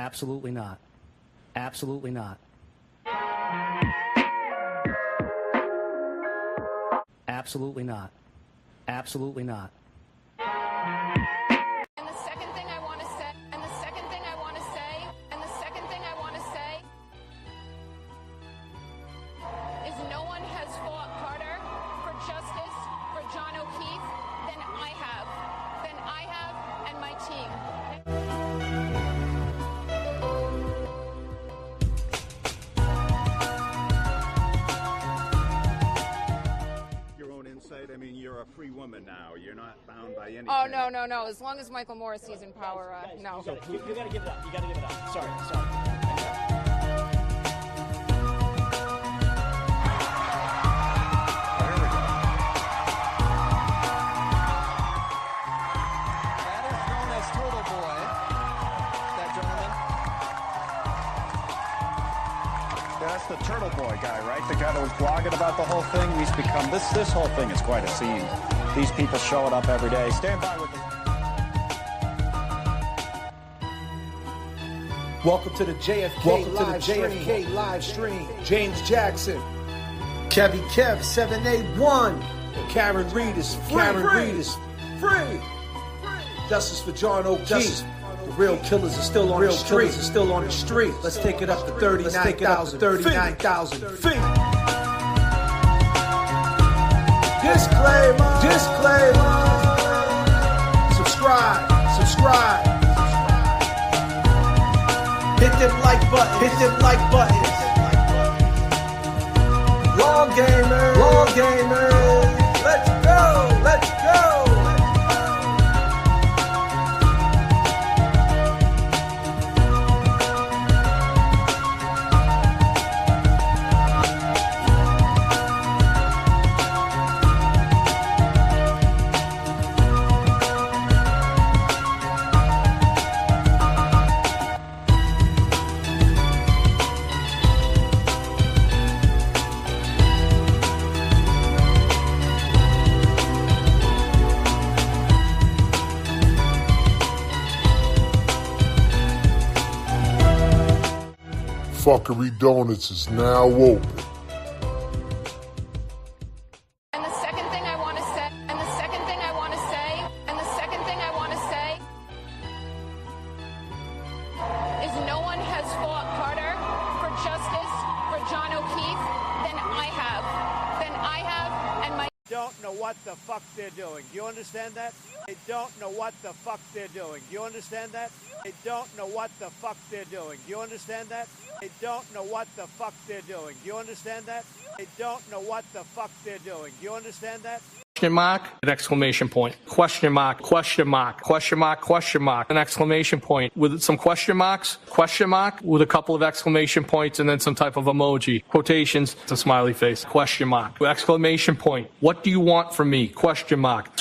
Absolutely not. Absolutely not. Absolutely not. Absolutely not. And the second thing I want to say, and the second thing I want to say, and the second thing I want to say is no one has fought harder for justice for John O'Keefe than I have, and my team. I mean, you're a free woman now. You're not bound by anything. Oh, no. As long as Michael Morrissey's in power, no. You gotta give it up. You gotta give it up. Sorry. That's the Turtle Boy guy, right? The guy that was blogging about the whole thing. He's become this whole thing is quite a scene. These people showing up every day. Stand by with us. Welcome to the J.F.K. live stream. James Jackson, Kevy Kev 781, Karen Reed is free. Justice for John O'Keefe. The real killers are still on the street. Let's take it up to 39,000 feet. Disclaimer. Subscribe. Hit them like buttons. Long gamers. Let's go. Fuckery Donuts is now open. And the second thing I want to say, is no one has fought harder for justice for John O'Keefe than I have, and my... Don't know what the fuck they're doing. Do you understand that? They don't know what the fuck they're doing. Do you understand that? They don't know what the fuck they're doing. Do you understand that? They don't know what the fuck they're doing. Do you understand that? They don't know what the fuck they're doing. Do you understand that? Question mark, an exclamation point. Question mark, an exclamation point with some question marks, with a couple of exclamation points and then some type of emoji. Quotations, it's a smiley face. Question mark, exclamation point. What do you want from me? Question mark,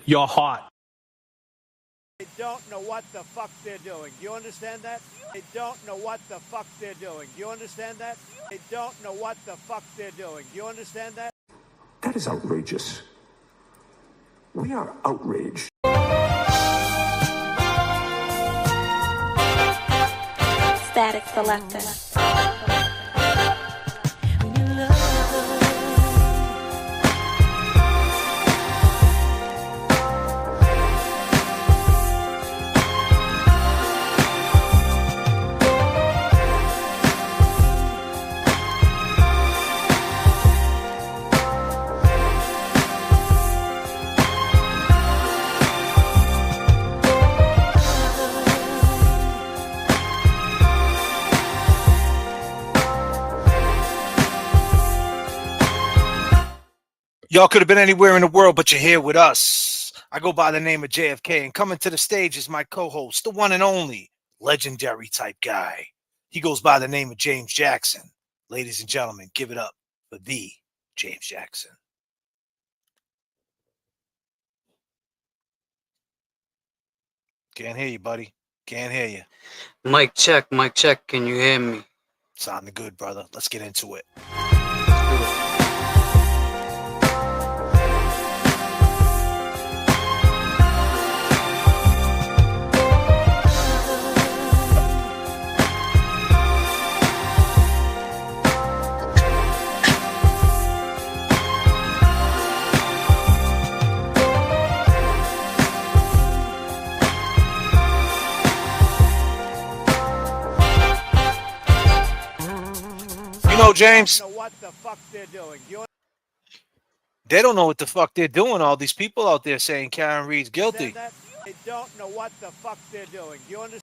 you're hot. They don't know what the fuck they're doing. Do you understand that? They don't know what the fuck they're doing. Do you understand that? They don't know what the fuck they're doing. Do you understand that? That is outrageous. We are outraged. Static Selector. Y'all could have been anywhere in the world, but you're here with us. I go by the name of J.F.K, and coming to the stage is my co-host, the one and only legendary type guy. He goes by the name of James Jackson. Ladies and gentlemen, give it up for the James Jackson. Can't hear you, buddy. Can't hear you. Mic check. Can you hear me? Sounding good, brother. Let's get into it. James? They don't know what the fuck they're doing. They don't know what the fuck they're doing. All these people out there saying Karen Reed's guilty. They don't know what the fuck they're doing. You understand?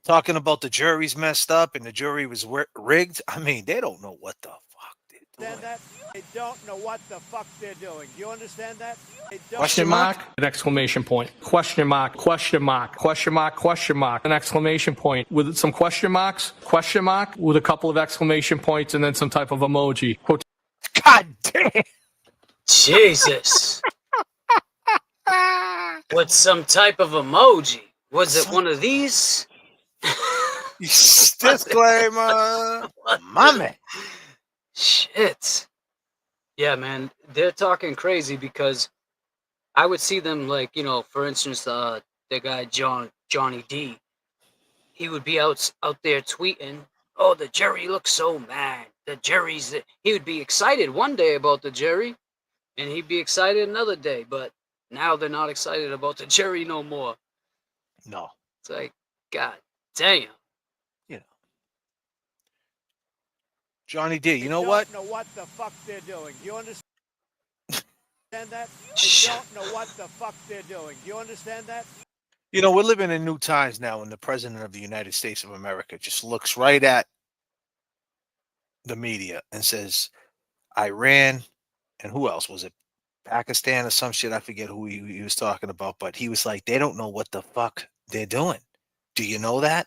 Talking about the jury's messed up and the jury was rigged. I mean, they don't know what the fuck they're doing. They don't know what the fuck they're doing. You understand that? Question mark, an exclamation point. Question mark, question mark, question mark, question mark, an exclamation point with some question marks, question mark with a couple of exclamation points and then some type of emoji. God damn. Jesus. With some type of emoji. Was it one of these? Disclaimer. Mama. Shit. Yeah, man. They're talking crazy because I would see them like, you know, for instance, the guy Johnny D. He would be out there tweeting, "Oh, the jury looks so mad. The jury's..." He would be excited one day about the jury, and he'd be excited another day. But now they're not excited about the jury no more. No. It's like, God damn. You know. Johnny D, you know what? They don't know what the fuck they're doing. You understand that? They don't know what the fuck they're doing. You understand that? You know, we're living in new times now when the president of the United States of America just looks right at the media and says, Iran, and who else was it? Pakistan or some shit. I forget who he was talking about, but he was like, they don't know what the fuck they're doing. Do you know that?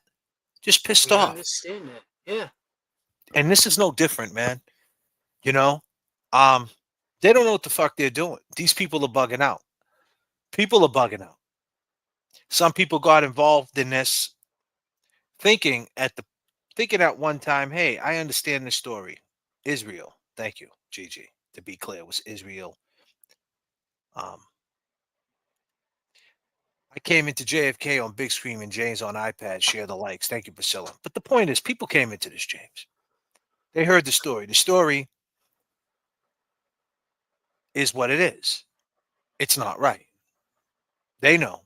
Just pissed off. I understand that. Yeah. And this is no different, man. You know, they don't know what the fuck they're doing. These people are bugging out. People are bugging out. Some people got involved in this thinking at one time, hey, I understand this story. Israel. Thank you, Gigi. To be clear, it was Israel. I came into J.F.K. on big screen and James on iPad. Share the likes. Thank you, Priscilla. But the point is, people came into this, James. They heard the story. The story is what it is. It's not right. They know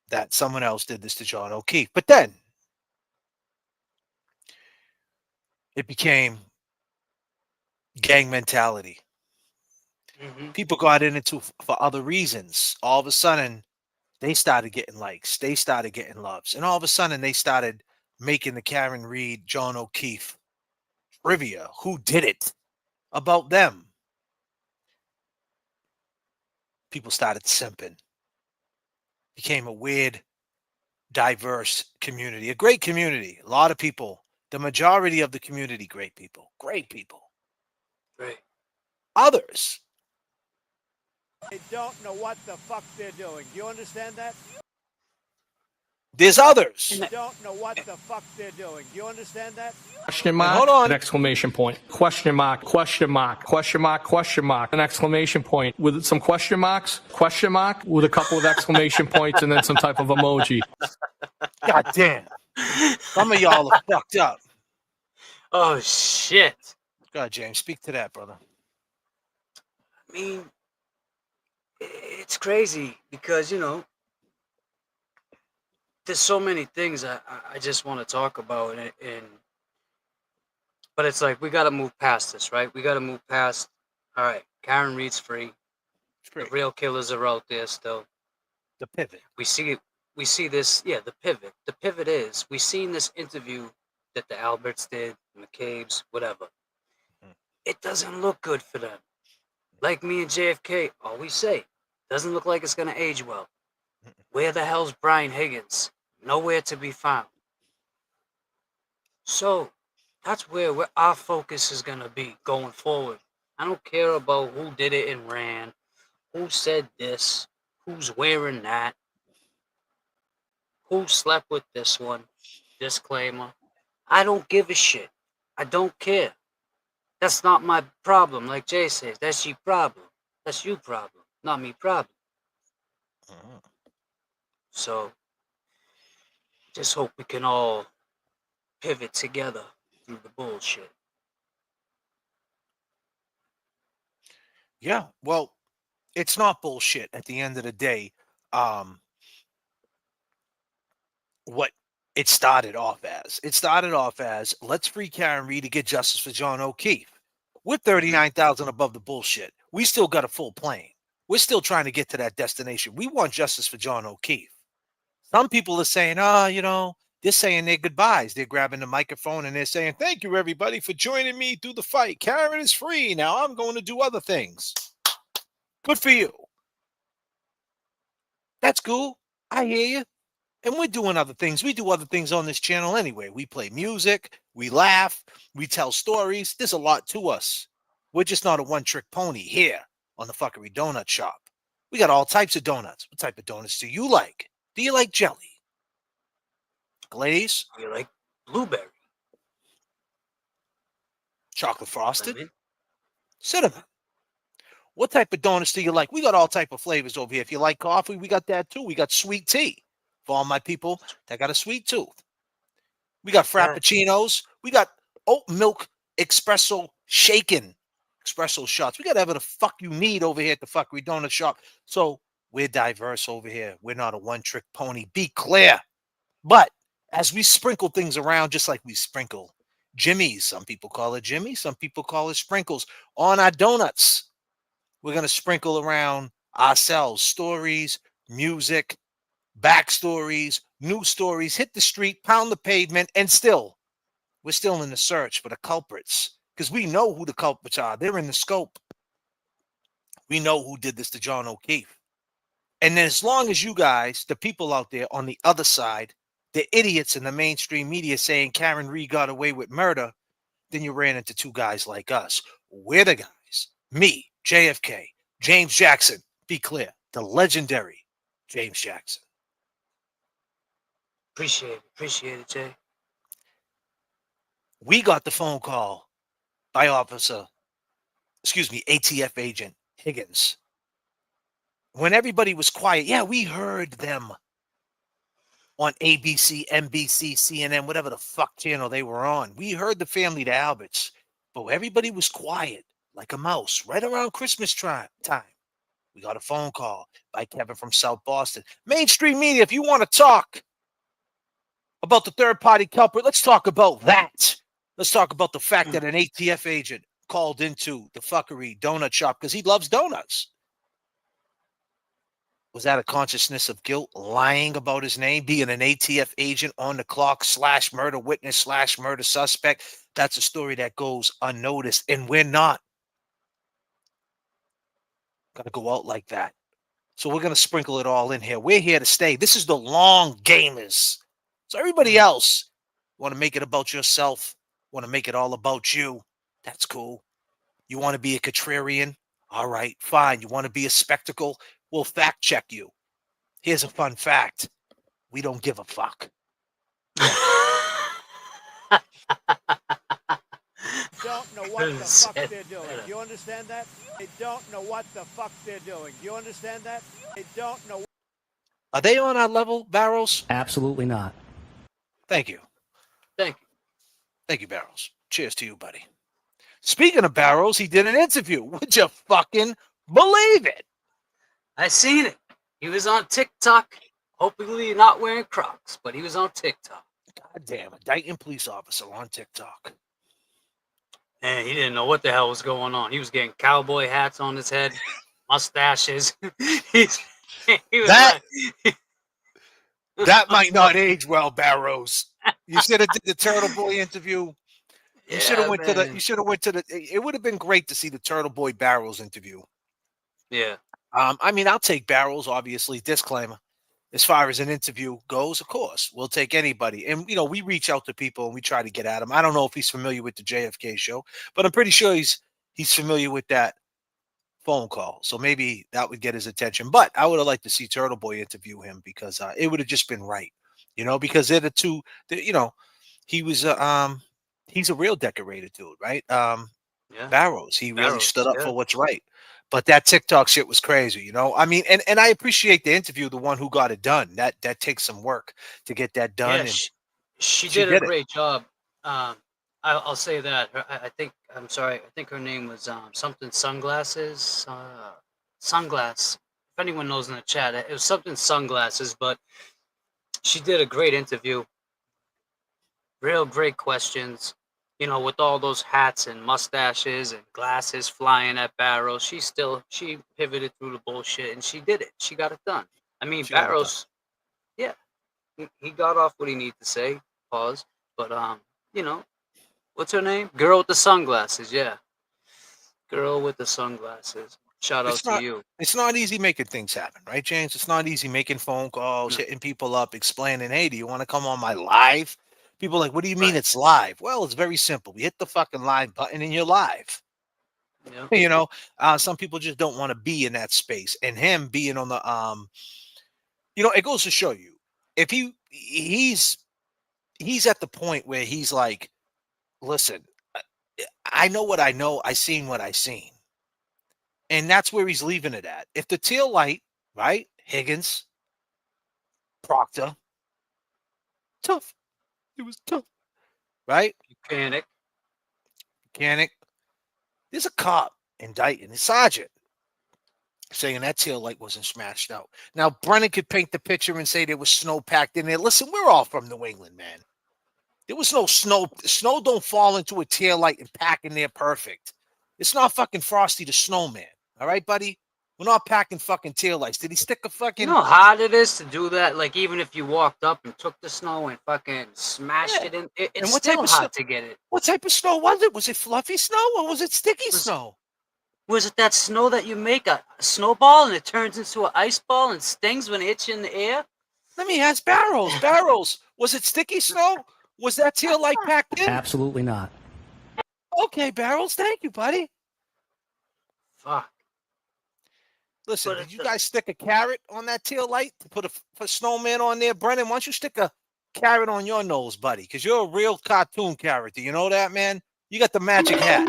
that someone else did this to John O'Keefe. But then it became gang mentality. Mm-hmm. People got into for other reasons. All of a sudden, they started getting likes. They started getting loves. And all of a sudden, they started making the Karen Reed, John O'Keefe trivia. Who did it? About them. People started simping. Became a weird, diverse community. A great community. A lot of people. The majority of the community, great people. Great people. Right. Others. They don't know what the fuck they're doing. You understand that? There's others. They don't know what the fuck they're doing. You understand that? Question mark, hold on. an exclamation point. Question mark, question mark, question mark, question mark, an exclamation point with some question marks, question mark with a couple of exclamation points and then some type of emoji. God damn. Some of y'all are fucked up. Oh, shit. Go ahead, James. Speak to that, brother. I mean, it's crazy because, you know, there's so many things I just want to talk about. But it's like, we got to move past this, right? We got to move past, all right, Karen Reed's free. The real killers are out there still. The pivot. We see this, yeah, the pivot. The pivot is, we seen this interview that the Alberts did, McCabe's, whatever. It doesn't look good for them. Like me and JFK always say, doesn't look like it's going to age well. Where the hell's Brian Higgins? Nowhere to be found. So, that's where our focus is going to be going forward. I don't care about who did it and ran, who said this, who's wearing that, who slept with this one, disclaimer. I don't give a shit. I don't care. That's not my problem, like Jay says. That's your problem. That's your problem, not me problem. So, just hope we can all pivot together through the bullshit. Yeah, well, it's not bullshit at the end of the day. What It started off as let's free Karen Reed to get justice for John O'Keefe. We're 39,000 above the bullshit. We still got a full plane. We're still trying to get to that destination. We want justice for John O'Keefe. Some people are saying, they're saying their goodbyes. They're grabbing the microphone and they're saying, thank you, everybody, for joining me through the fight. Karen is free. Now I'm going to do other things. Good for you. That's cool. I hear you. And we're doing other things. We do other things on this channel anyway. We play music. We laugh. We tell stories. There's a lot to us. We're just not a one-trick pony here on the Fuckery Donut Shop. We got all types of donuts. What type of donuts do you like? Do you like jelly? Glaze? Do you like blueberry? Chocolate frosted? Cinnamon? What type of donuts do you like? We got all type of flavors over here. If you like coffee, we got that too. We got sweet tea for all my people that got a sweet tooth. We got frappuccinos. We got oat milk espresso shaken espresso shots. We got whatever the fuck you need over here at the Fuckery Donut Shop. So we're diverse over here. We're not a one-trick pony. Be clear. But as we sprinkle things around, just like we sprinkle Jimmy's, some people call it Jimmy, some people call it sprinkles, on our donuts, we're going to sprinkle around ourselves, stories, music, backstories, new stories, hit the street, pound the pavement, and still, we're still in the search for the culprits because we know who the culprits are. They're in the scope. We know who did this to John O'Keefe. And as long as you guys, the people out there on the other side, the idiots in the mainstream media saying Karen Reed got away with murder, then you ran into two guys like us. We're the guys. Me, J.F.K., James Jackson. Be clear, the legendary James Jackson. Appreciate it, Jay. We got the phone call by ATF agent Higgins. When everybody was quiet, yeah, we heard them on ABC, NBC, CNN, whatever the fuck channel they were on. We heard the family, the Alberts, but everybody was quiet like a mouse right around Christmas time. We got a phone call by Kevin from South Boston. Mainstream media, if you want to talk about the third-party culprit, let's talk about that. Let's talk about the fact that an ATF agent called into the Fuckery Donut Shop because he loves donuts. Was that a consciousness of guilt, lying about his name, being an ATF agent on the clock / murder witness / murder suspect? That's a story that goes unnoticed, and we're not going to go out like that. So we're going to sprinkle it all in here. We're here to stay. This is the long gamers. So everybody else, want to make it about yourself, want to make it all about you, that's cool. You want to be a contrarian? All right, fine. You want to be a spectacle? We'll fact check you. Here's a fun fact. We don't give a fuck. Don't know what the fuck they're doing. Do you understand that? They don't know what the fuck they're doing. Do you understand that? They don't know. Are they on our level, Barrows? Absolutely not. Thank you. Thank you. Thank you, Barrows. Cheers to you, buddy. Speaking of Barrows, he did an interview. Would you fucking believe it? I seen it. He was on TikTok. Hopefully not wearing Crocs, but he was on TikTok. God damn, a Dayton police officer on TikTok. And he didn't know what the hell was going on. He was getting cowboy hats on his head, mustaches. he was that might not age well, Barrows. You should have did the Turtle Boy interview. You should have went to the. It would have been great to see the Turtle Boy Barrows interview. Yeah. I mean, I'll take Barrows, obviously. Disclaimer. As far as an interview goes, of course, we'll take anybody. And, we reach out to people and we try to get at him. I don't know if he's familiar with the J.F.K. show, but I'm pretty sure he's familiar with that phone call. So maybe that would get his attention. But I would have liked to see Turtle Boy interview him because it would have just been right, because they're the two, he was, he's a real decorated dude, right? Barrows. He really stood up for what's right. But that TikTok shit was crazy, I mean, and I appreciate the interview, the one who got it done. That takes some work to get that done. Yeah, she did a great job. I'll say that. I think her name was something sunglasses. Sunglass. If anyone knows in the chat, it was something sunglasses. But she did a great interview. Real great questions. You know, with all those hats and mustaches and glasses flying at Barrows, she pivoted through the bullshit and she did it. She got it done. I mean, She got it done. Barrows, yeah, he got off what he needed to say. Pause. But you know, what's her name? Girl with the sunglasses. Yeah, girl with the sunglasses. Shout out to you. It's not easy making things happen, right, James? It's not easy making phone calls, hitting people up, explaining, hey, do you want to come on my live? People are like, what do you mean it's live? Well, it's very simple. You hit the fucking live button and you're live. Yeah. You know, some people just don't want to be in that space. And him being on the you know, it goes to show you, if he's at the point where he's like, listen, I know what I know, I seen what I seen. And that's where he's leaving it at. If the tail light, right? Higgins, Proctor, tough. It was tough. Right? Mechanic. There's a cop indicting a sergeant saying that tail light wasn't smashed out. Now, Brennan could paint the picture and say there was snow packed in there. Listen, we're all from New England, man. There was no snow. Snow don't fall into a tail light and pack in there perfect. It's not fucking Frosty the Snowman. All right, buddy? We're not packing fucking taillights. Did he stick a fucking... You know how hard it is to do that? Like, even if you walked up and took the snow and fucking smashed it in, it's still hard to get it. What type of snow was it? Was it fluffy snow or was it sticky snow? Was it that snow that you make a snowball and it turns into an ice ball and stings when it hits you in the air? Let me ask Barrows. Barrows, was it sticky snow? Was that tail light packed in? Absolutely not. Okay, Barrows, thank you, buddy. Fuck. Listen, did you guys stick a carrot on that tail light to put a snowman on there? Brennan, why don't you stick a carrot on your nose, buddy? Because you're a real cartoon character. You know that, man? You got the magic hat.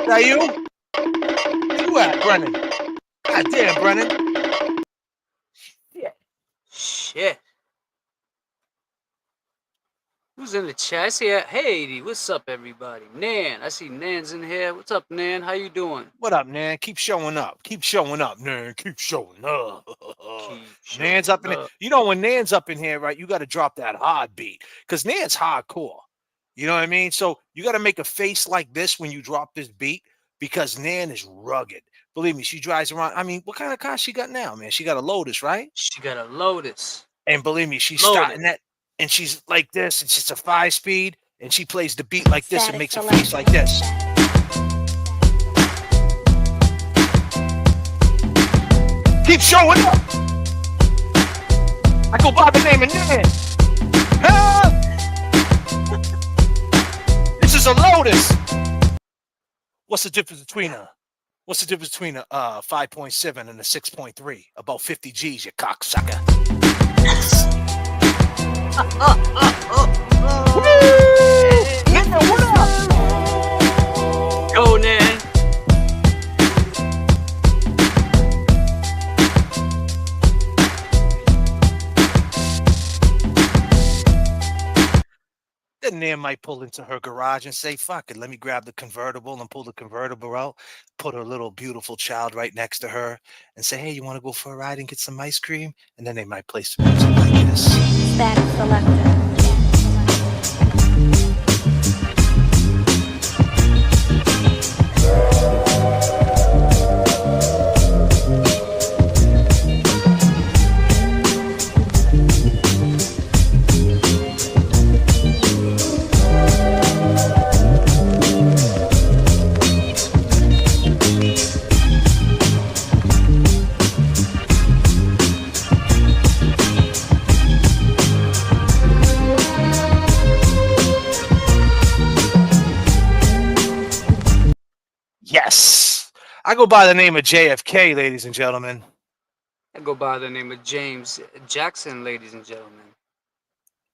Is that you? Where you at, Brennan? God damn, Brennan. Shit. Who's in the chat? I see hey, what's up, everybody? Nan, I see Nan's in here. What's up, Nan? How you doing? What up, Nan? Keep showing up. Keep showing up, Nan. Keep showing up. Nan's up in here. You know, when Nan's up in here, right, you got to drop that hard beat because Nan's hardcore. You know what I mean? So you got to make a face like this when you drop this beat because Nan is rugged. Believe me, she drives around. I mean, what kind of car she got now, man? She got a Lotus, right? She got a Lotus. And believe me, she's starting that. And she's like this, and she's a 5-speed, and she plays the beat like this and makes a face like this. Keep showing up. I go by the name of Nan. This is a Lotus. What's the difference between a 5.7 and a 6.3? About 50 G's, you cocksucker. Go, Nan. Then Nan might pull into her garage and say, fuck it, let me grab the convertible and pull the convertible out, put her little beautiful child right next to her and say, hey, you want to go for a ride and get some ice cream? And then they might play some music like this. Static selector. Yes. I go by the name of J.F.K, ladies and gentlemen. I go by the name of James Jackson, ladies and gentlemen.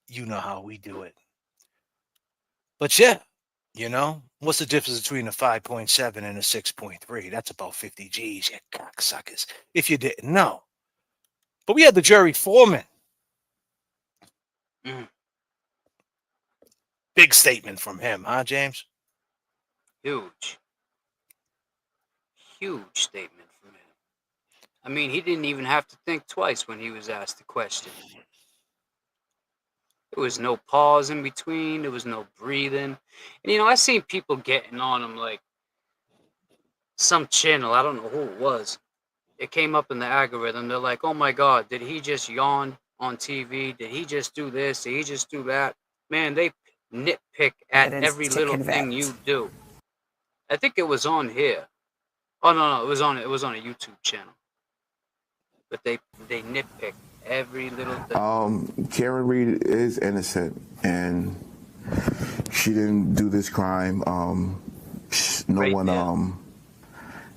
You know how we do it. But yeah, you know, what's the difference between a 5.7 and a 6.3? That's about 50 G's, you cocksuckers, if you didn't know. But we had the jury foreman. Big statement from him, huh, James? Huge statement from him. I mean, he didn't even have to think twice when he was asked the question. There was no pause in between. There was no breathing. And, you know, I seen people getting on him, like some channel. I don't know who it was. It came up in the algorithm. They're like, oh, my God, did he just yawn on TV? Did he just do this? Did he just do that? Man, they nitpick at every little thing you do. I think it was on here. Oh, no, it was on a YouTube channel. But they nitpick every little thing. Karen Reed is innocent, and she didn't do this crime. No one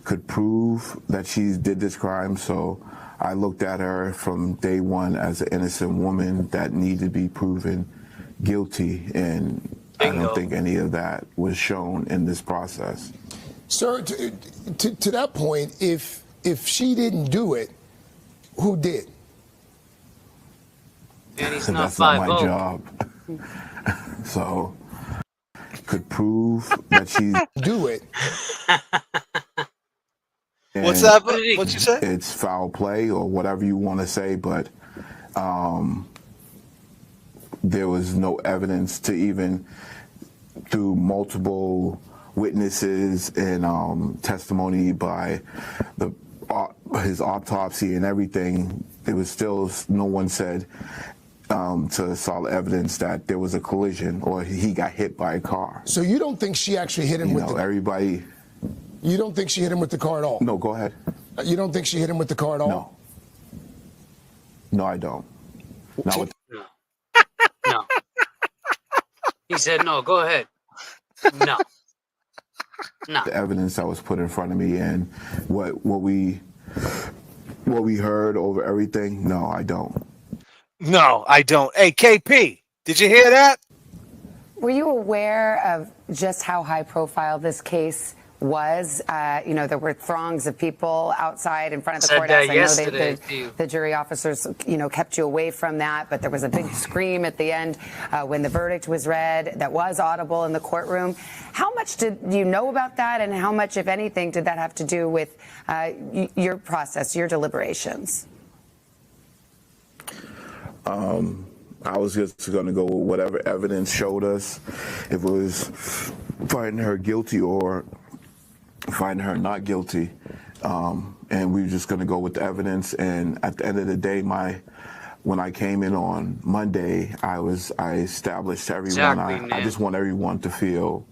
could prove that she did this crime, so I looked at her from day one as an innocent woman that needed to be proven guilty, and I don't think any of that was shown in this process. Sir, to that point, if she didn't do it, who did? And he's That's not my job. So, could prove that she do it. What's that? What you say? It's foul play or whatever you want to say, but there was no evidence to even through multiple witnesses and testimony by his autopsy and everything. There was still no one said to solid evidence that there was a collision or he got hit by a car. So you don't think she actually hit him with the everybody? You don't think she hit him with the car at all? No, go ahead. You don't think she hit him with the car at all? No, I don't. Not with No. He said no. Go ahead. No. No. The evidence that was put in front of me and what we heard over everything. No, I don't. No, I don't. Hey, KP, did you hear that? Were you aware of just how high profile this case was? You know, there were throngs of people outside in front of the courthouse. I know the jury officers, you know, kept you away from that, but there was a big scream at the end when the verdict was read that was audible in the courtroom. How much did you know about that, and how much, if anything, did that have to do with your process, your deliberations? I was just going to go with whatever evidence showed us. If it was finding her guilty or finding her not guilty, and we were just going to go with the evidence. And at the end of the day, when I came in on Monday, I established to everyone. I just want everyone to feel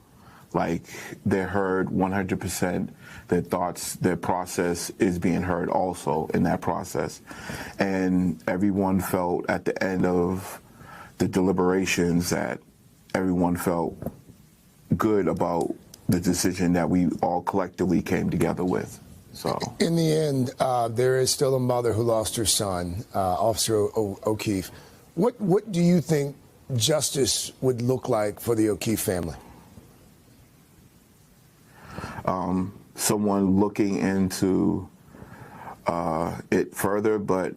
like they're heard 100%. Their thoughts, their process is being heard also in that process. And everyone felt at the end of the deliberations that everyone felt good about the decision that we all collectively came together with. So in the end, there is still a mother who lost her son, Officer O'Keefe. What do you think justice would look like for the O'Keefe family? Someone looking into it further, but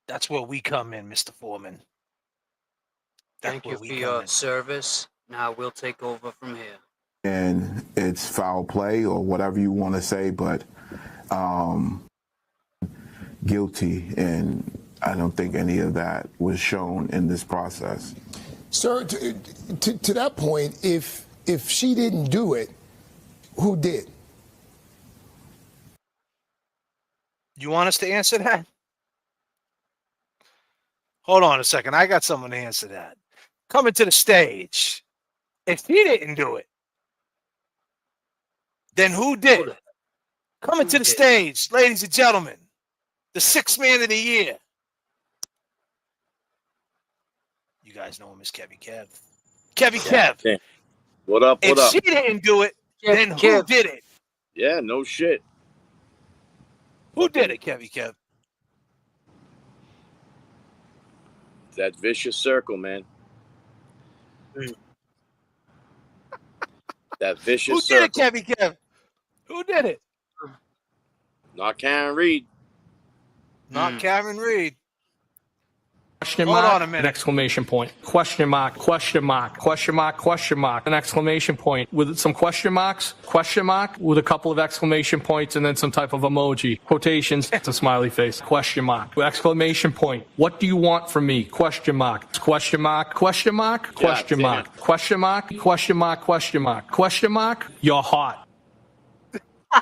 that's where we come in, Mr. Foreman. Thank you for your service. Now we'll take over from here. And it's foul play or whatever you want to say, but guilty, and I don't think any of that was shown in this process. Sir, to that point, if she didn't do it, who did? You want us to answer that? Hold on a second. I got someone to answer that. Coming to the stage. If he didn't do it, then who did? Coming to the stage, ladies and gentlemen, the sixth man of the year. You guys know him as Kevy Kev. Kevy Kev. Okay. What up? If she didn't do it, then who did it? Yeah, no shit. Who did it, Kevy Kev? That vicious circle, man. That vicious circle. Who did it, Kevy Kev? Who did it? Not Karen Reed. Not Karen Reed. Question Hold mark, on a minute. an exclamation point. Question mark, question mark, question mark, question mark, an exclamation point with some question marks, question mark with a couple of exclamation points and then some type of emoji. Quotations, it's a smiley face. Question mark, exclamation point. What do you want from me? Question mark, question mark, question mark, question mark, question mark, question mark, question mark, question mark, you're hot.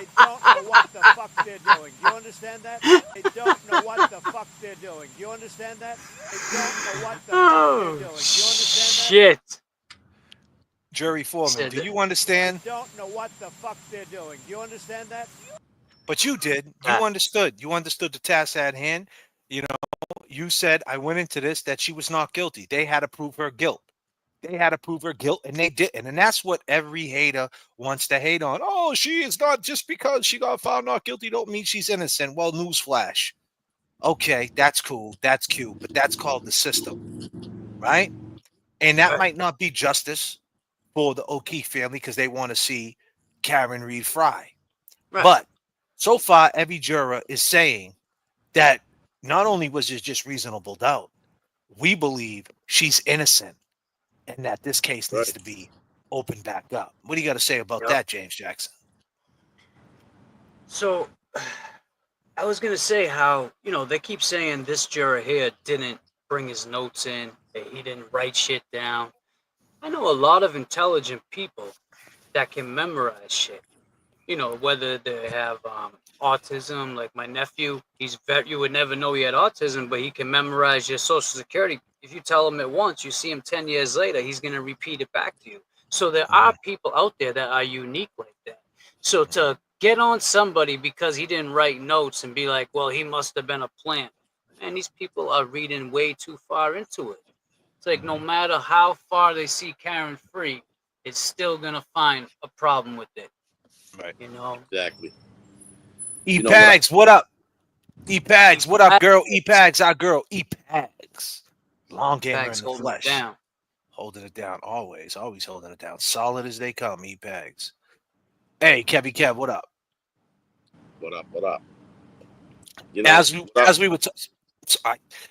They don't know what the fuck they're doing. Do you understand that? They don't know what the fuck they're doing. Do you understand that? They don't know what the fuck they're doing. Do you understand that? Shit. Jury foreman, do you understand? They don't know what the fuck they're doing. Do you understand that? But you did. You understood. You understood the task at hand. You know, you said, I went into this that she was not guilty. They had to prove her guilt. They had to prove her guilt, and they didn't. And that's what every hater wants to hate on. Oh, she is not, just because she got found not guilty don't mean she's innocent. Well, newsflash. Okay, that's cool. That's cute. But that's called the system, right? And that might not be justice for the O'Keefe family because they want to see Karen Reed Fry. Right. But so far, every juror is saying that not only was it just reasonable doubt, we believe she's innocent and that this case needs to be opened back up. What do you got to say about that, James Jackson? So I was going to say how, you know, they keep saying this juror here didn't bring his notes in, that he didn't write shit down. I know a lot of intelligent people that can memorize shit. You know, whether they have autism, like my nephew, you would never know he had autism, but he can memorize your social security. If you tell him it once, you see him 10 years later, he's going to repeat it back to you. So there are people out there that are unique like that. So to get on somebody because he didn't write notes and be like, well, he must have been a plant. Man, these people are reading way too far into it. It's like no matter how far they see Karen free, it's still going to find a problem with it. Right. You know? Exactly. E-Pags, what up? E-Pags, what up, girl? E-Pags, our girl. E-Pags. Long gamer in the flesh. Holding it down. Always holding it down. Solid as they come, E-Pags. Hey, Kevy Kev, what up? What up? What up? You know, as we were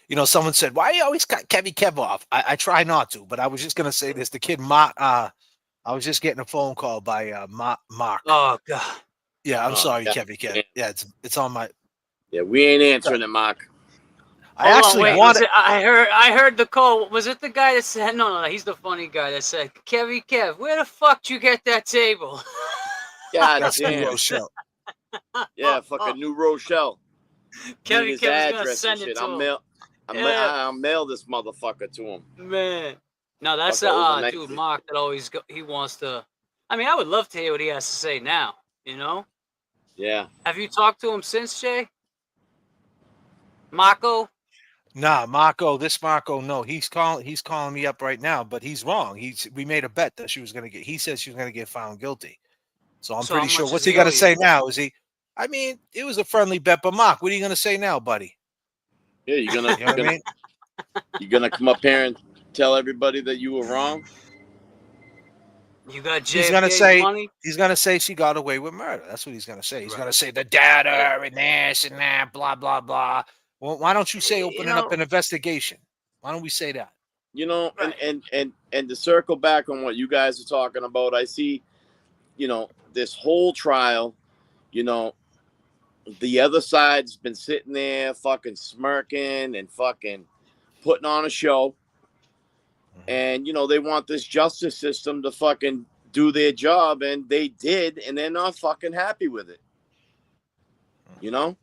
you know, someone said, why you always cut Kevy Kev off? I try not to, but I was just going to say this. The kid, I was just getting a phone call by Mark. Oh, God. Yeah, I'm sorry, Kevy Kev. Yeah, it's on my... Yeah, we ain't answering it, Mark. I heard the call. Was it the guy that said, no, he's the funny guy that said, Kevy Kev, where the fuck did you get that table? God That's damn. New Rochelle. Yeah, fucking New Rochelle. Kevy Kev's gonna send it to him. I'll mail this motherfucker to him. Man. No, that's dude, Mark that always he wants to. I mean, I would love to hear what he has to say now, you know? Yeah. Have you talked to him since, Jay? Marco? Nah, Marco, no. He's calling me up right now, but he's wrong. We made a bet that he said she was gonna get found guilty. So I'm pretty sure. What's he gonna say now? I mean, it was a friendly bet, but Mark, what are you gonna say now, buddy? Yeah, you're gonna come up here and tell everybody that you were wrong. You got J.F.K. money? He's gonna say she got away with murder. That's what he's gonna say. He's gonna say the data and this and that, blah blah blah. Well, why don't you say opening up an investigation? Why don't we say that? You know, and to circle back on what you guys are talking about, I see, you know, this whole trial, you know, the other side's been sitting there fucking smirking and fucking putting on a show. And, you know, they want this justice system to fucking do their job, and they did, and they're not fucking happy with it. You know?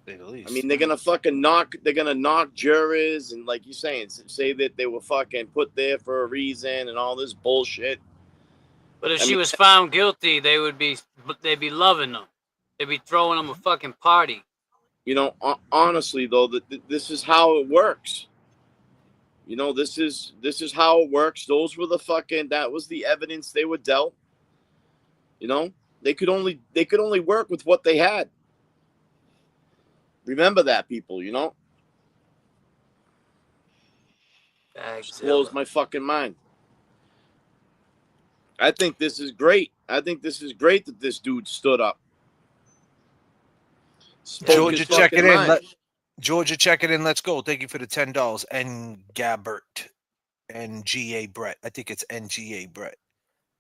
I mean, they're gonna knock jurors, and like you're saying, say that they were fucking put there for a reason and all this bullshit. But if she was found guilty, they'd be loving them. They'd be throwing them a fucking party. You know, honestly though, this is how it works. You know, this is how it works. Those were that was the evidence they were dealt. You know, they could only work with what they had. Remember that, people, you know? Just blows my fucking mind. I think this is great. I think this is great that this dude stood up. Georgia checking in. Georgia checking in. Let's go. Thank you for the $10. N. Gabbert. NGA Brett. I think it's NGA Brett.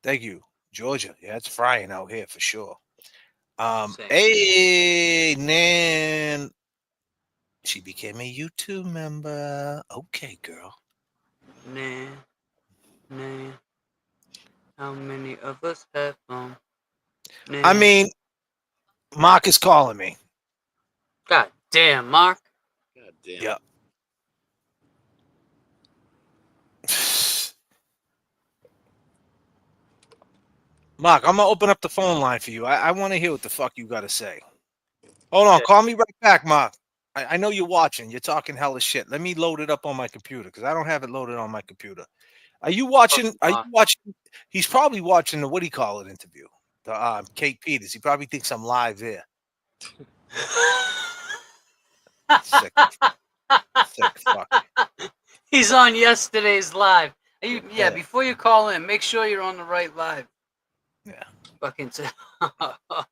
Thank you. Georgia. Yeah, it's frying out here for sure. Hey, Nan. She became a YouTube member. Okay, girl. Nah. How many of us have fun? Nah. I mean, Mark is calling me. God damn, Mark. God damn. Yep. Mark, I'm gonna open up the phone line for you. I want to hear what the fuck you got to say. Hold on, call me right back, Mark. I know you're watching. You're talking hella shit. Let me load it up on my computer because I don't have it loaded on my computer. Are you watching? Are you watching? He's probably watching the what do you call it interview. The Kate Peters. He probably thinks I'm live there. Sick fuck. He's on yesterday's live. Before you call in, make sure you're on the right live. Yeah. Fucking.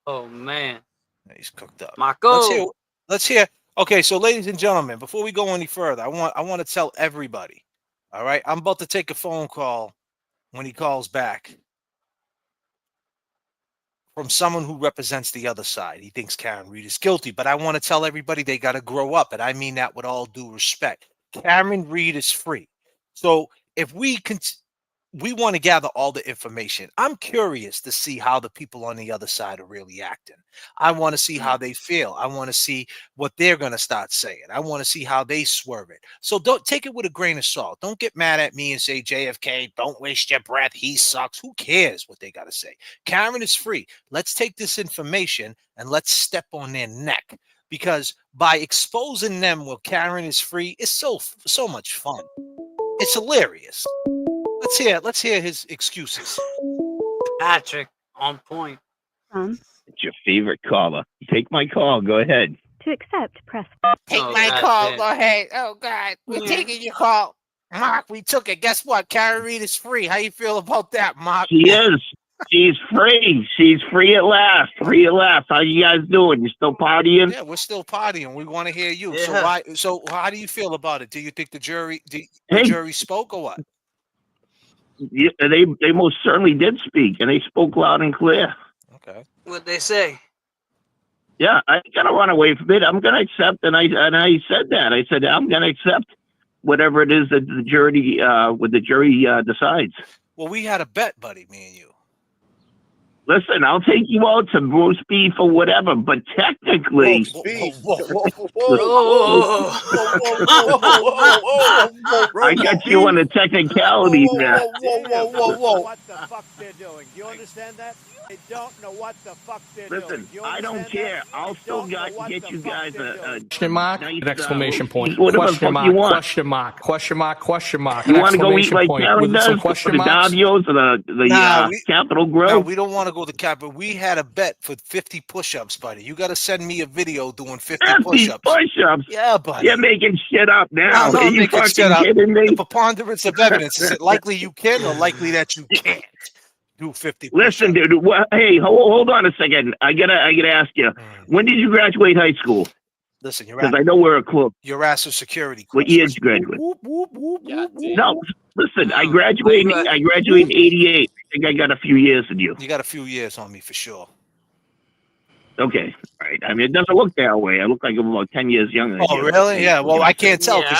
Oh man. Yeah, he's cooked up. Marco. Let's hear. Okay, so ladies and gentlemen, before we go any further, I want to tell everybody. All right, I'm about to take a phone call when he calls back from someone who represents the other side. He thinks Karen Reed is guilty, but I want to tell everybody they got to grow up, and I mean that with all due respect. Karen Reed is free. So if we want to gather all the information. I'm curious to see how the people on the other side are really acting. I want to see how they feel. I want to see what they're going to start saying. I want to see how they swerve it. So don't take it with a grain of salt. Don't get mad at me and say, JFK, don't waste your breath. He sucks. Who cares what they got to say? Karen is free. Let's take this information and let's step on their neck. Because by exposing them while Karen is free, it's so much fun. It's hilarious. Let's hear his excuses. Patrick, on point. It's your favorite caller. Take my call. Go ahead. To accept, press. Take my call. Go ahead. Oh, God. We're taking your call. Mark, we took it. Guess what? Karen Reed is free. How you feel about that, Mark? She is. She's free. She's free at last. Free at last. How you guys doing? You still partying? Yeah, we're still partying. We want to hear you. Yeah. So how do you feel about it? Do you think the jury spoke or what? Yeah, they most certainly did speak, and they spoke loud and clear. Okay. What'd they say? Yeah, I gotta run away from it. I'm gonna accept, and I said that. I said I'm gonna accept whatever it is that the jury decides. Well, we had a bet, buddy, me and you. Listen, I'll take you out to roast beef or whatever, but technically, I got you on the technicality there. What the fuck they're doing? Do you understand that? They don't know what the fuck they're doing. Listen, I don't care. I'll still get you guys a question mark, nice, an exclamation point, whatever question the fuck you mark, want. question mark, question mark, question mark. You an want to go eat exclamation like point Karen with does some for question the marks? Davios or the Capitol Grill? No, we don't want to go to Capitol. We had a bet for 50 push-ups, buddy. You got to send me a video doing 50 push-ups. Push-ups? Yeah, buddy. You're making shit up now. I'm not Are you making fucking shit up. kidding me? The preponderance of evidence. Is it likely you can or likely that you can't do 50 push-ups? Listen, dude. Hey, hold on a second. I gotta ask you. When did you graduate high school? Listen, because I know we're a club. You're asked a security question. What year did you graduate? No, listen. I graduated in '88. I think I got a few years in you. You got a few years on me for sure. Okay, all right. I mean, it doesn't look that way. I look like I'm about 10 years younger. Oh, really? Yeah. Well, I can't tell because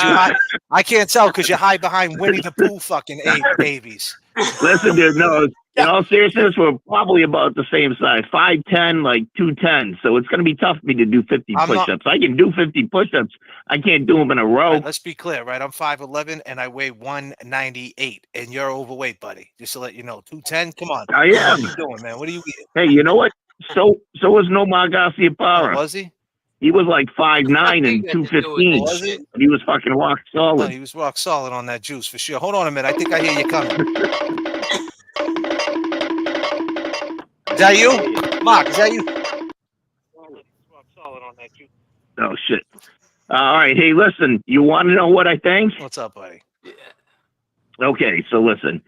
I can't tell because you hide behind Winnie the Pooh fucking babies. Listen, dude. No, in all seriousness, we're probably about the same size. 5'10", like 210. So it's going to be tough for me to do 50 push-ups. I can do 50 push-ups. I can't do them in a row. Right, let's be clear, right? I'm 5'11" and I weigh 198, and you're overweight, buddy. Just to let you know, 210. Come on. I am. What are you doing, man? What are you eating? Hey, you know what? So was Nomar Garciaparra. Was he? He was like 5'9" and 215. Was he? But he was fucking rock solid. No, he was rock solid on that juice for sure. Hold on a minute. I think I hear you coming. Is that you? Mark, is that you? Rock solid on that juice. Oh, shit. All right. Hey, listen, you want to know what I think? What's up, buddy? Yeah. Okay, so listen.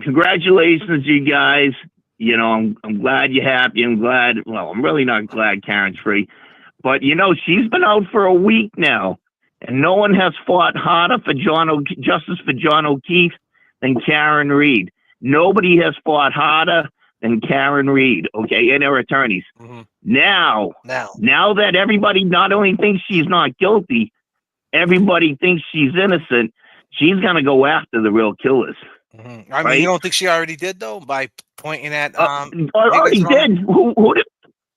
Congratulations, you guys. You know, I'm glad you're happy. I'm glad. Well, I'm really not glad Karen's free. But, she's been out for a week now, and no one has fought harder for justice for John O'Keefe than Karen Reed. Nobody has fought harder than Karen Reed, okay, and her attorneys. Mm-hmm. Now that everybody not only thinks she's not guilty, everybody thinks she's innocent, she's going to go after the real killers. Mm-hmm. I mean, you don't think she already did, though, by pointing at... already did.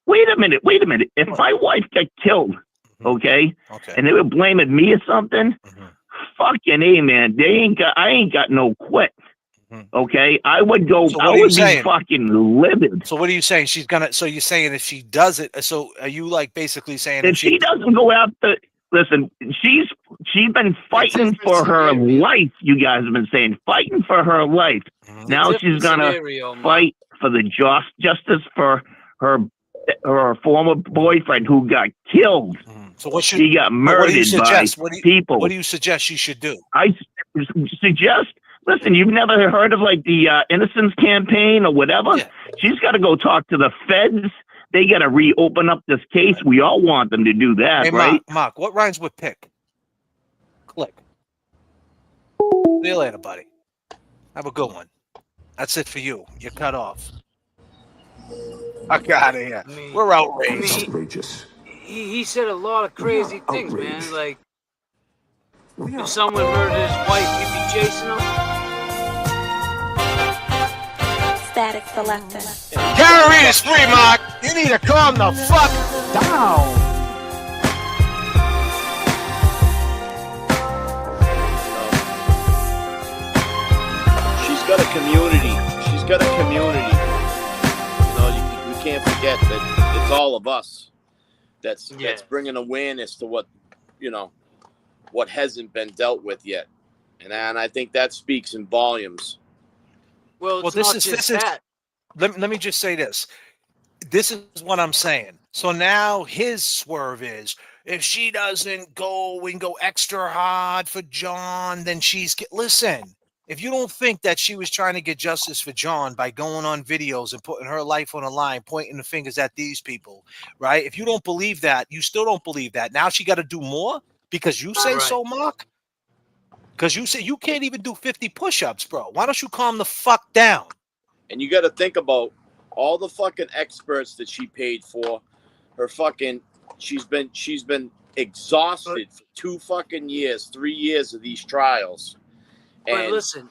Wait a minute. If my wife got killed, okay, and they were blaming me or something, fucking A, man, I ain't got no quit. Okay, I would go. So I would be fucking livid. So what are you saying? So you're saying if she does it? So are you like basically saying if she doesn't go after? Listen, she's been fighting for her life. You guys have been saying fighting for her life. Now she's gonna fight for the justice for her former boyfriend who got killed. So what should he got murdered by people? What do you suggest she should do? I suggest. Listen, you've never heard of like the Innocence Campaign or whatever? Yeah. She's got to go talk to the feds. They got to reopen up this case. Right. We all want them to do that, hey, right? Mark, what rhymes with pick? Click. See you later, buddy. Have a good one. That's it for you. You're cut off. Fuck out of here. We're outraged. Outrageous. He said a lot of crazy things, man. Like, if someone murdered his wife, you'd be chasing him. Static selector. Karen Reed is free, Mark. You need to calm the fuck down. She's got a community. We can't forget that it's all of us that's bringing awareness to what hasn't been dealt with yet, and I think that speaks in volumes. Well, this is. Let me just say this. This is what I'm saying. So now his swerve is if she doesn't go extra hard for John, then listen. If you don't think that she was trying to get justice for John by going on videos and putting her life on the line, pointing the fingers at these people, right? If you don't believe that, you still don't believe that. Now she got to do more because you say so, Mark? Because you say you can't even do 50 push-ups, bro. Why don't you calm the fuck down? And you got to think about all the fucking experts that she paid for. She's been exhausted for 2 fucking years, 3 years of these trials. But listen,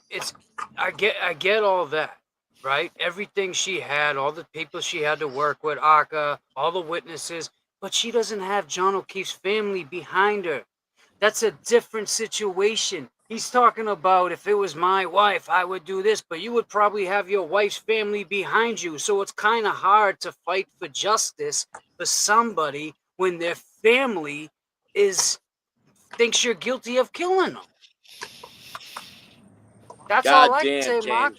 I get all that, right? Everything she had, all the people she had to work with, Aka, all the witnesses, but she doesn't have John O'Keefe's family behind her. That's a different situation. He's talking about if it was my wife, I would do this, but you would probably have your wife's family behind you. So it's kind of hard to fight for justice for somebody when their family thinks you're guilty of killing them. That's all I can say, Mark.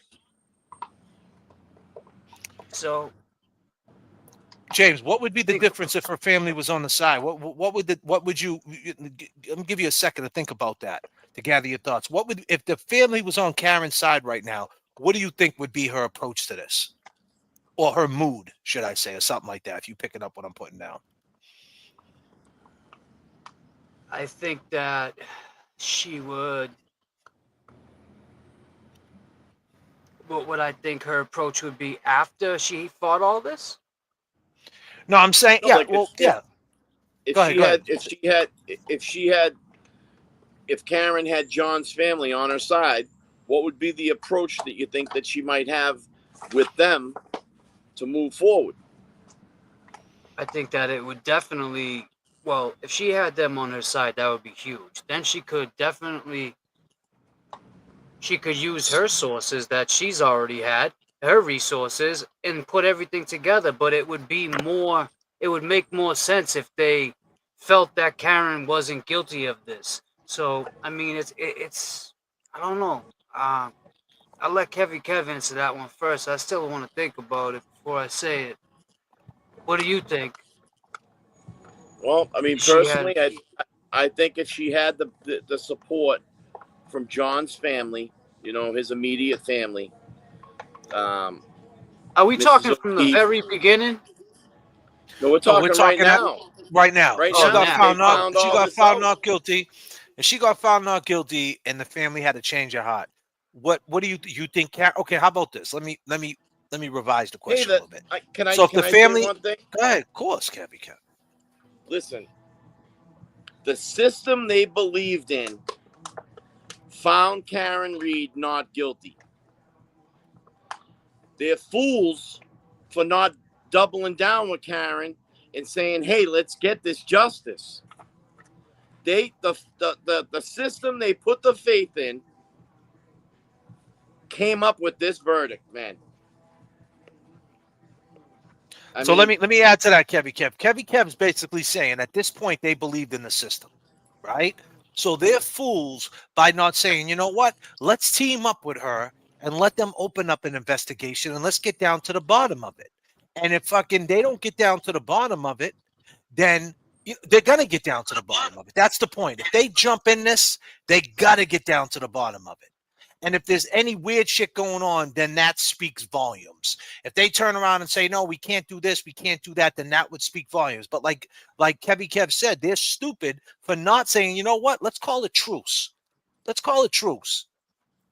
So, James, what would be the difference if her family was on the side? What would you? Let me give you a second to think about that, to gather your thoughts. If the family was on Karen's side right now? What do you think would be her approach to this, or her mood, should I say, or something like that? If you picking up what I'm putting down, I think that she would. What would I think her approach would be after she fought all this? No, I'm saying, If Karen had John's family on her side, what would be the approach that you think that she might have with them to move forward? I think that it would definitely, if she had them on her side, that would be huge. Then she could use her sources that she's already had, her resources, and put everything together. But it would make more sense if they felt that Karen wasn't guilty of this. So, I mean, it's I don't know. I'll let Kev answer that one first. I still want to think about it before I say it. What do you think? Well, I mean, personally, I think if she had the support from John's family, his immediate family. Are we talking from the very beginning? No, we're talking right now. Right now. Right She now, got found they not. found She all got this found out. not guilty, and she got found not guilty, and the family had to change their heart. What do you think? Okay, how about this? Let me revise the question a little bit. Can So if the I say family, one thing? go ahead, of course, Kevin. Listen, the system they believed in found Karen Reed not guilty. They're fools for not doubling down with Karen and saying, "Hey, let's get this justice." The system they put the faith in came up with this verdict, man. Let me add to that, Kevin Kev. Kevin Kev's basically saying at this point they believed in the system, right? So they're fools by not saying, you know what? Let's team up with her and let them open up an investigation and let's get down to the bottom of it. And if they don't get down to the bottom of it, then they're gonna get down to the bottom of it. That's the point. If they jump in this, they gotta get down to the bottom of it. And if there's any weird shit going on, then that speaks volumes. If they turn around and say, no, we can't do this, we can't do that, then that would speak volumes. But like Kevy Kev said, they're stupid for not saying, you know what, let's call it truce. Let's call it truce.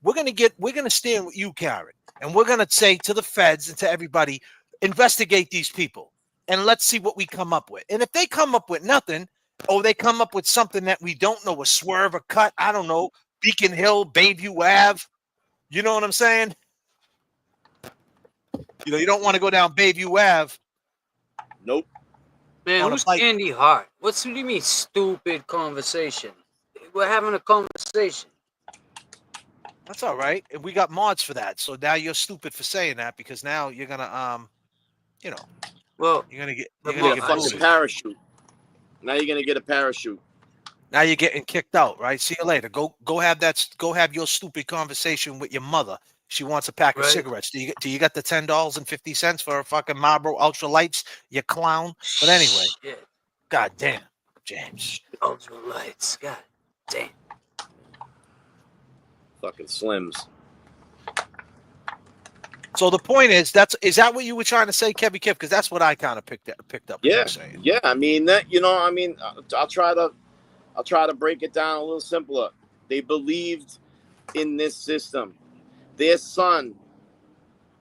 We're gonna stand with you, Karen, and we're gonna say to the feds and to everybody, investigate these people and let's see what we come up with. And if they come up with nothing, or they come up with something that we don't know, a swerve, a cut, I don't know, Beacon Hill, Bayview Ave. You know what I'm saying? You don't want to go down Bayview Ave. Nope. Man, who's Andy Hart? What do you mean stupid conversation? We're having a conversation. That's all right. And we got mods for that. So now you're stupid for saying that because now you're gonna well, you're gonna get a fucking parachute. Now you're gonna get a parachute. Now you're getting kicked out, right? See you later. Go have your stupid conversation with your mother. She wants a pack of cigarettes. Do you got the $10.50 for a fucking Marlboro Ultra Lights, you clown? But anyway, God damn, James. Ultra Lights, God damn. Fucking Slims. So the point is, is that what you were trying to say, Kevin Kev? Because that's what I kind of picked up. Yeah, yeah. I mean that. I'll try to break it down a little simpler. They believed in this system. Their son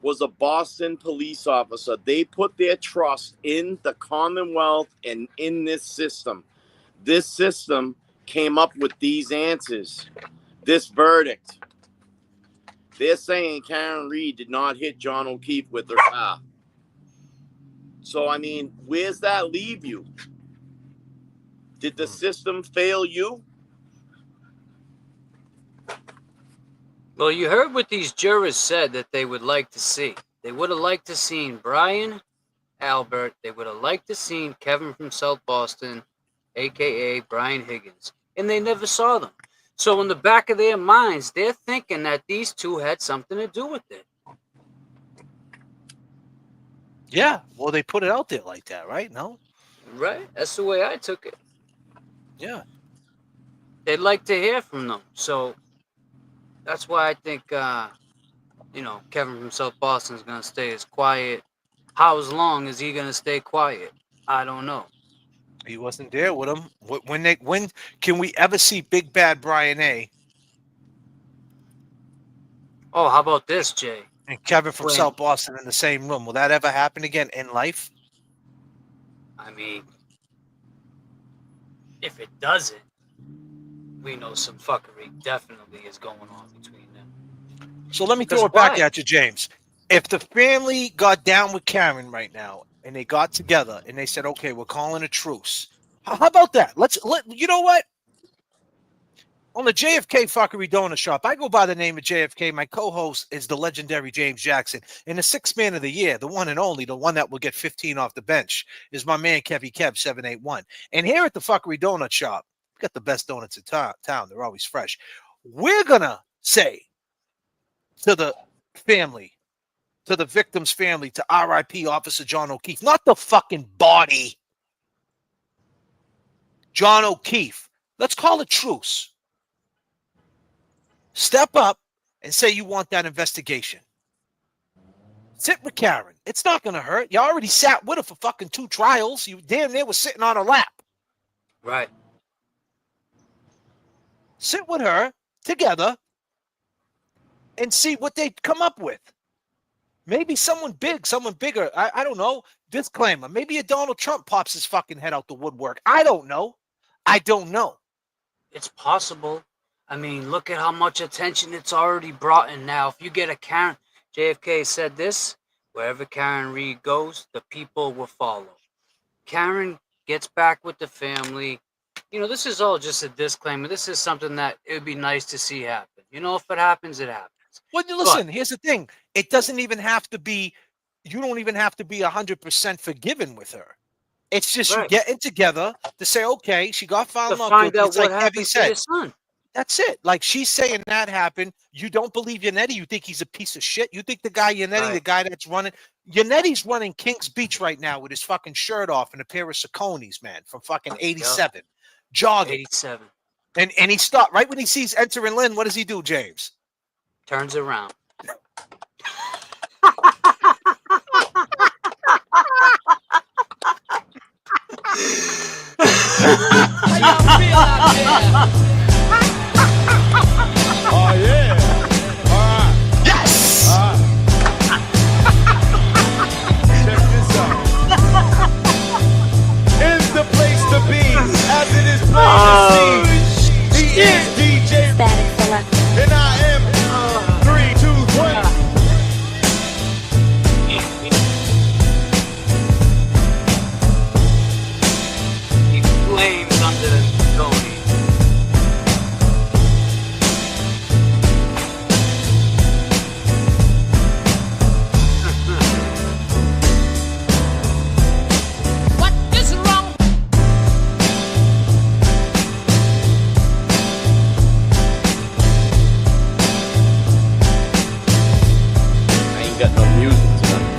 was a Boston police officer. They put their trust in the Commonwealth and in this system. This system came up with these answers, this verdict. They're saying Karen Reed did not hit John O'Keefe with her car. So, I mean, where's that leave you? Did the system fail you? Well, you heard what these jurors said that they would like to see. They would have liked to seen Brian Albert. They would have liked to seen Kevin from South Boston, a.k.a. Brian Higgins. And they never saw them. So in the back of their minds, they're thinking that these two had something to do with it. Yeah, well, they put it out there like that, right? No? Right? That's the way I took it. Yeah. They'd like to hear from them. So that's why I think, Kevin from South Boston is going to stay as quiet. How long is he going to stay quiet? I don't know. He wasn't there with him. When can we ever see Big Bad Brian A? Oh, how about this, Jay? And Kevin from South Boston in the same room. Will that ever happen again in life? I mean, if it doesn't, we know some fuckery definitely is going on between them. So let me throw it back at you, James. If the family got down with Karen right now and they got together and they said, okay, we're calling a truce. How about that? You know what? On the J.F.K. Fuckery Donut Shop, I go by the name of J.F.K. My co-host is the legendary James Jackson. And the sixth man of the year, the one and only, the one that will get 15 off the bench, is my man Kevy Kev 781. And here at the Fuckery Donut Shop, we got the best donuts in town. They're always fresh. We're going to say to the family, to the victim's family, to RIP Officer John O'Keefe, not the fucking body. John O'Keefe. Let's call it truce. Step up and say you want that investigation. Sit with Karen. It's not going to hurt. You already sat with her for fucking 2 trials. You damn near was sitting on her lap. Right. Sit with her together and see what they come up with. Maybe someone big, someone bigger. I don't know. Disclaimer. Maybe a Donald Trump pops his fucking head out the woodwork. I don't know. It's possible. I mean, look at how much attention it's already brought in now. If you get a Karen, JFK said this, wherever Karen Reed goes, the people will follow. Karen gets back with the family. You know, this is all just a disclaimer. This is something that it would be nice to see happen. You know, if it happens, it happens. Well, listen, here's the thing. It doesn't even have to be, you don't even have to be 100% forgiven with her. It's just you getting together to say, okay, she got found not guilty. It's like Kevin said. That's it. Like she's saying that happened. You don't believe Yannetti. You think he's a piece of shit. You think the guy Yannetti, the guy that's running, Yannetti's running King's Beach right now with his fucking shirt off and a pair of Sauconys, man, from fucking 87. Jogging. 87. And he stopped right when he sees entering Lynn. What does he do, James? Turns around. Oh yeah! All right. Yes. Check this out. Is the place to be, as it is plain to see. He is DJ, and I am 3, 2, 1. He flames under the Tony. What is wrong? I ain't got no music tonight.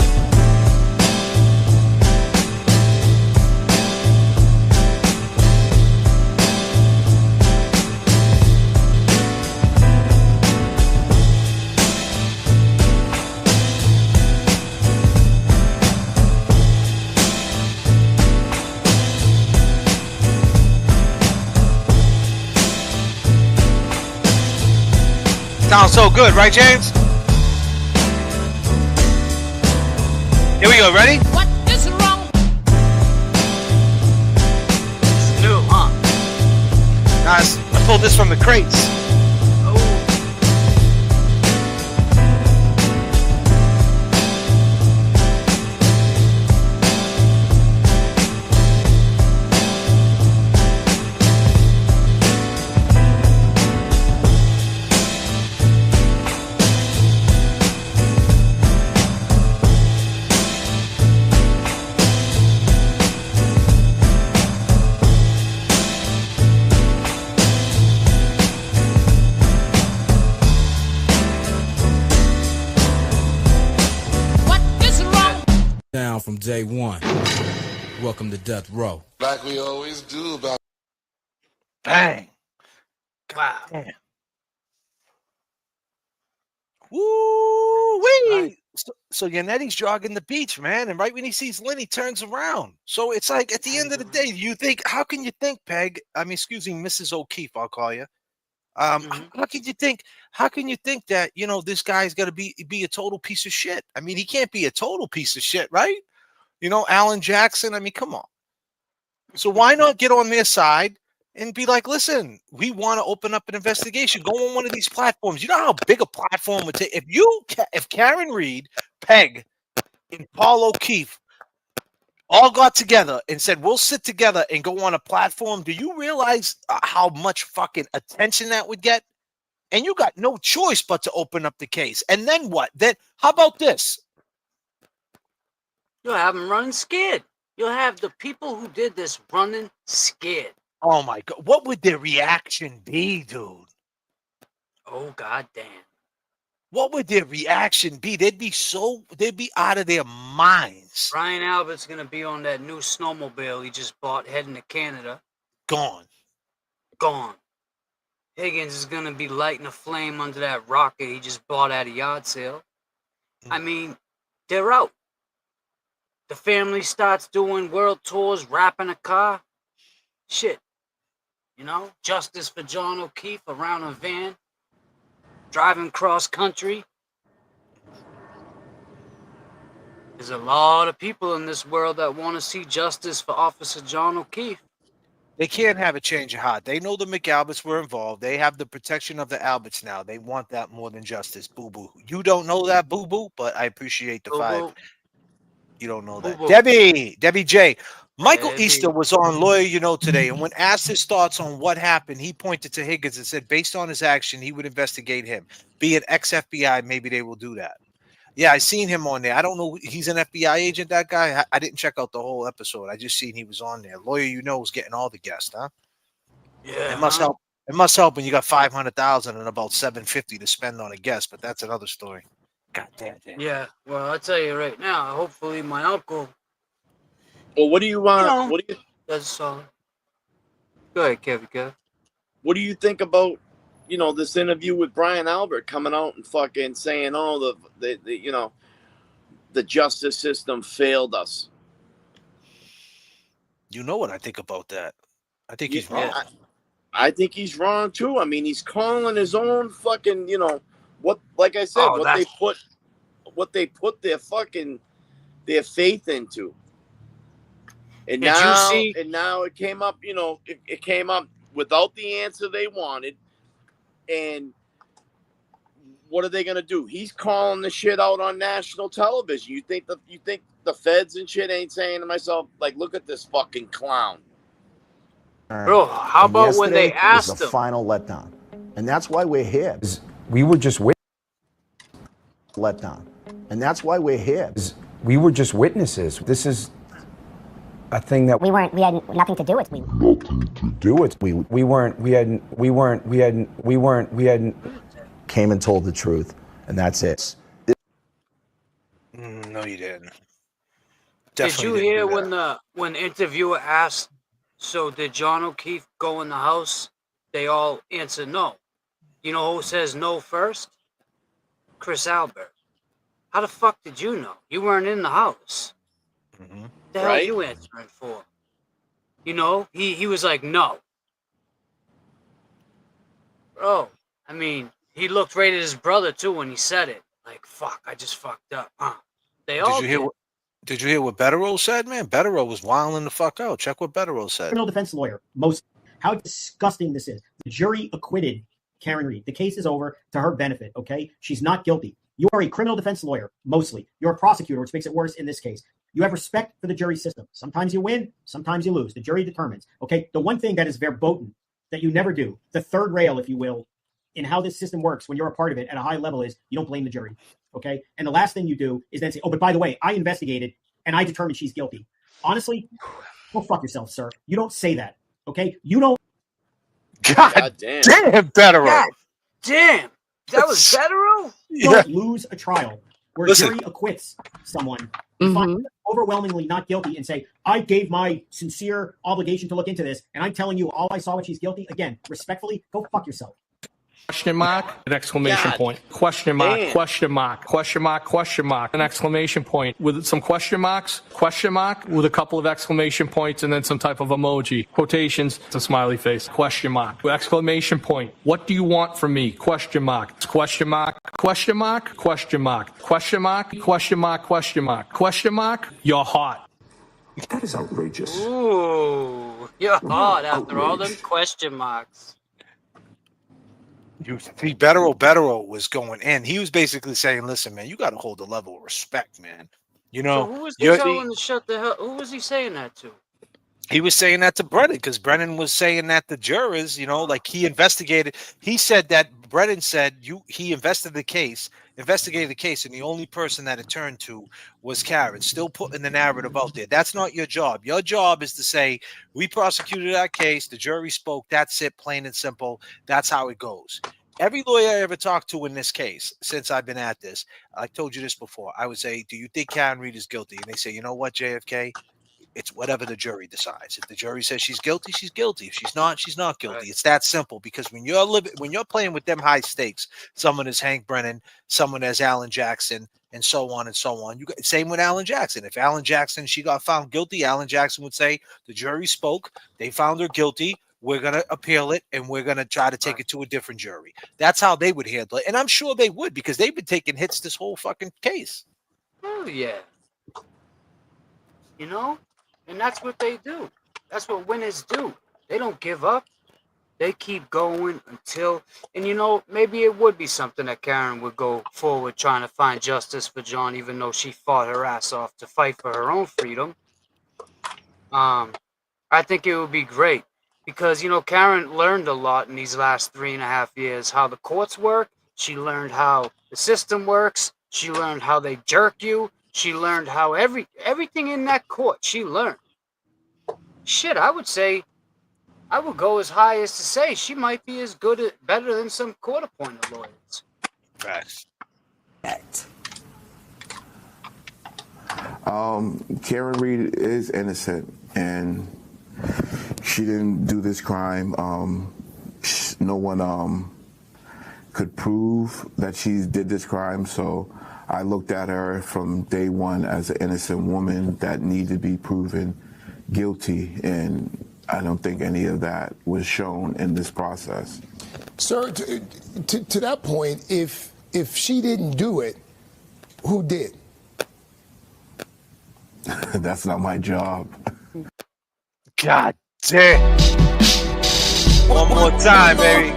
Sounds so good, right, James? Here we go. Ready? What is wrong? It's new, huh? Guys, I pulled this from the crates. What is wrong? Down from day one. Welcome to Death Row. Like we always do about. Bang. Wow. Damn. Woo-wee. So Yannetti's jogging the beach, man, and right when he sees Lynn, he turns around. So it's like at the end of the day, how can you think, Peg? I mean, excuse me, Mrs. O'Keefe, I'll call you. How can you think that, you know, this guy's got to be a total piece of shit? I mean, he can't be a total piece of shit, right? You know, Alan Jackson, I mean, come on. So why not get on their side and be like, listen, we want to open up an investigation. Go on one of these platforms. You know how big a platform would take? If Karen Reed, Peg, and Paul O'Keefe all got together and said, we'll sit together and go on a platform, do you realize how much fucking attention that would get? And you got no choice but to open up the case. And then what? Then how about this? You'll have them running scared. You'll have the people who did this running scared. Oh my God. What would their reaction be, dude? Oh, goddamn. What would their reaction be? They'd be out of their minds. Brian Albert's going to be on that new snowmobile he just bought heading to Canada. Gone. Higgins is going to be lighting a flame under that rocket he just bought at a yard sale. I mean, they're out. The family starts doing world tours, wrapping a car. Shit. You know, justice for John O'Keefe around a van, driving cross country. There's a lot of people in this world that want to see justice for Officer John O'Keefe. They can't have a change of heart. They know the McAlberts were involved. They have the protection of the Alberts now. They want that more than justice. Boo boo. You don't know that, boo boo, but I appreciate the Boo-boo. 5. You don't know that. Boo-boo. Debbie J. Michael Debbie. Easter was on Lawyer You Know today, and when asked his thoughts on what happened, he pointed to Higgins and said, based on his action, he would investigate him. Be an ex-FBI, maybe they will do that. Yeah, I seen him on there. I don't know. He's an FBI agent, that guy. I didn't check out the whole episode. I just seen he was on there. Lawyer You Know is getting all the guests, huh? Yeah. It must help. It must help when you got 500,000 and about 750 to spend on a guest, but that's another story. God damn. Yeah. Well, I'll tell you right now. Hopefully, my uncle. Well, what do you want? You know, what do you? That's solid. Go ahead, Kev. What do you think about, this interview with Brian Albert coming out and fucking saying, "Oh, the justice system failed us." You know what I think about that? I think he's wrong. I think he's wrong too. I mean, he's calling his own fucking, what? Like I said, what they put their faith into. And now it came up, it came up without the answer they wanted. And what are they going to do? He's calling the shit out on national television. You think the feds and shit ain't saying to myself, like, look at this fucking clown. Bro, how about when they asked him? The final letdown. And that's why we're here. We were just letdown. And that's why we're here. We were just witnesses. This is a thing that we had nothing to do with. We came and told the truth, and that's it. No, you didn't. Did you hear when the interviewer asked, so did John O'Keefe go in the house? They all answered no. You know who says no first? Chris Albert. How the fuck did you know? You weren't in the house. Mm-hmm. The hell are you answering for? You know, he was like, no. Bro, I mean, he looked right at his brother too when he said it. Like, fuck, I just fucked up, huh? They all Did you hear what Betterow said, man? Betterow was wilding the fuck out. Check what Betterow said. Criminal defense lawyer. How disgusting this is. The jury acquitted Karen Reed. The case is over to her benefit, okay? She's not guilty. You are a criminal defense lawyer, mostly. You're a prosecutor, which makes it worse in this case. You have respect for the jury system. Sometimes you win, sometimes you lose. The jury determines, okay? The one thing that is verboten, that you never do, the third rail, if you will, in how this system works when you're a part of it at a high level is you don't blame the jury, okay? And the last thing you do is then say, oh, but by the way, I investigated and I determined she's guilty. Honestly, go fuck yourself, sir. You don't say that, okay? You don't. God damn, Betterow. God damn. That was Betterow? You don't lose a trial where a jury acquits someone, find overwhelmingly not guilty, and say, I gave my sincere obligation to look into this, and I'm telling you, all I saw was she's guilty. Again, respectfully, go fuck yourself. Question mark, an exclamation point. Question mark, question mark, question mark, question mark, an exclamation point with some question marks, question mark with a couple of exclamation points and then some type of emoji. Quotations, it's a smiley face. Question mark, exclamation point. What do you want from me? Question mark, question mark, question mark, question mark, question mark, question mark, question mark, question mark. You're hot. That is outrageous. Ooh, you're hot after all them question marks. You see, Betterow was going in. He was basically saying, listen, man, you got to hold a level of respect, man. You know, so who was he telling to shut the hell? Who was he saying that to? He was saying that to Brennan because Brennan was saying that the jurors, you know, like he investigated. He said that Brennan said he investigated the case, and the only person that it turned to was Karen, still putting the narrative out there. That's not your job. Your job is to say, we prosecuted that case, the jury spoke, that's it, plain and simple. That's how it goes. Every lawyer I ever talked to in this case, since I've been at this, I told you this before, I would say, do you think Karen Reed is guilty? And they say, you know what, JFK? It's whatever the jury decides. If the jury says she's guilty, she's guilty. If she's not guilty. Right. It's that simple. Because when you're playing with them high stakes, someone is Hank Brennan, someone as Alan Jackson, and so on and so on. Same with Alan Jackson. If Alan Jackson, she got found guilty, Alan Jackson would say, the jury spoke, they found her guilty, we're going to appeal it, and we're going to try to take it to a different jury. That's how they would handle it. And I'm sure they would, because they've been taking hits this whole fucking case. Oh, yeah. You know? And that's what they do. That's what winners do. They don't give up. They keep going until, and you know, maybe it would be something that Karen would go forward trying to find justice for John, even though she fought her ass off to fight for her own freedom. I think it would be great because, you know, Karen learned a lot in these last 3.5 years, how the courts work. She learned how the system works. She learned how they jerk you. She learned how everything in that court, she learned. Shit, I would say, I would go as high as to say she might be as good, better than some court-appointed lawyers. Facts. Karen Reed is innocent, and she didn't do this crime. No one could prove that she did this crime, so I looked at her from day one as an innocent woman that needed to be proven guilty, and I don't think any of that was shown in this process. Sir, to that point, if she didn't do it, who did? That's not my job. God damn. One more time, baby.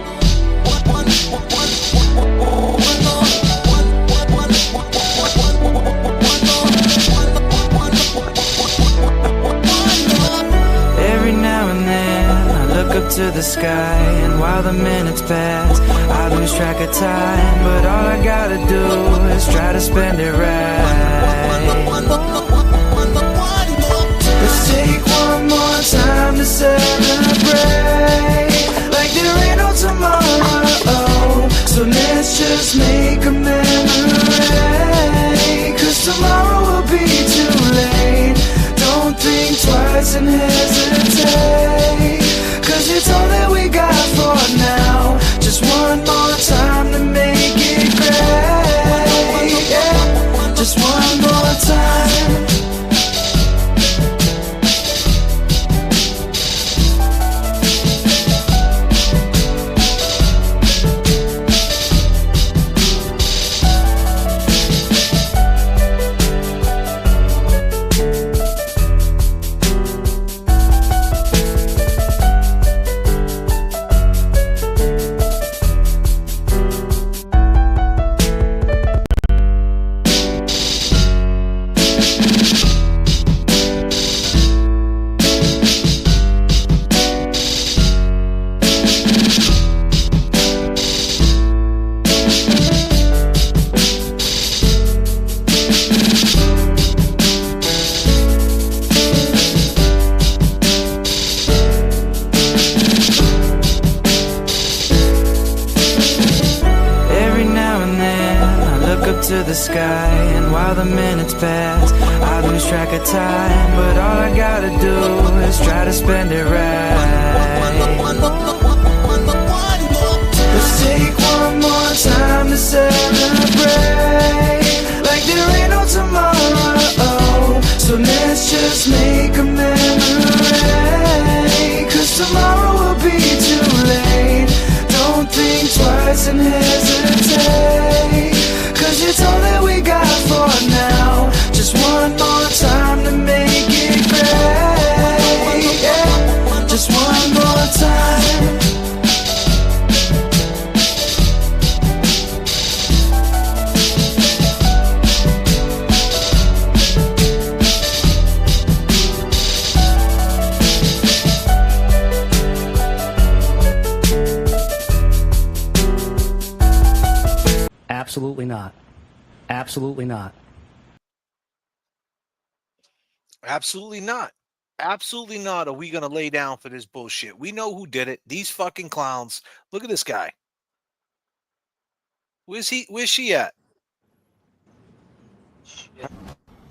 Every now and then I look up to the sky, and while the minutes pass I lose track of time, but all I gotta do is try to spend it right. Let's take one more time to celebrate like there ain't no tomorrow. So let's just make a memory, 'cause tomorrow will be too late. Don't think twice and hesitate, 'cause it's all that we got for now. Just one more time to make it great. Yeah. Just one more time. To the sky, and while the minutes pass I lose track of time, but all I gotta do is try to spend it right. Let's take one more time to celebrate like there ain't no tomorrow. So let's just make a memory, 'cause tomorrow will be too late. Don't think twice and hesitate, 'cause it's all that we got for now. Just one more time to make it great. Yeah. Just one more time. Absolutely not. Absolutely not. Absolutely not. Absolutely not are we going to lay down for this bullshit. We know who did it. These fucking clowns. Look at this guy. Where's she at?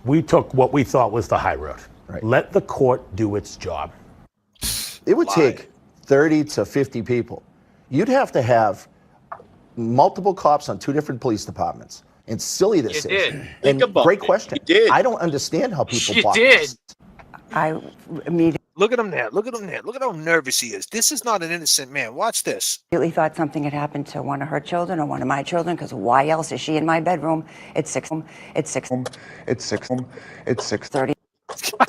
We took what we thought was the high road. Right. Let the court do its job. It would take 30 to 50 people. You'd have to have multiple cops on 2 different police departments. and silly this You is. did. And Think about great it. question. You did. I don't understand how people You block did. this. I immediately Look at him there. Look at him there. Look at how nervous he is. This is not an innocent man. Watch this. thought something had happened to one of her children or one of my children, because why else is she in my bedroom? It's 6:30.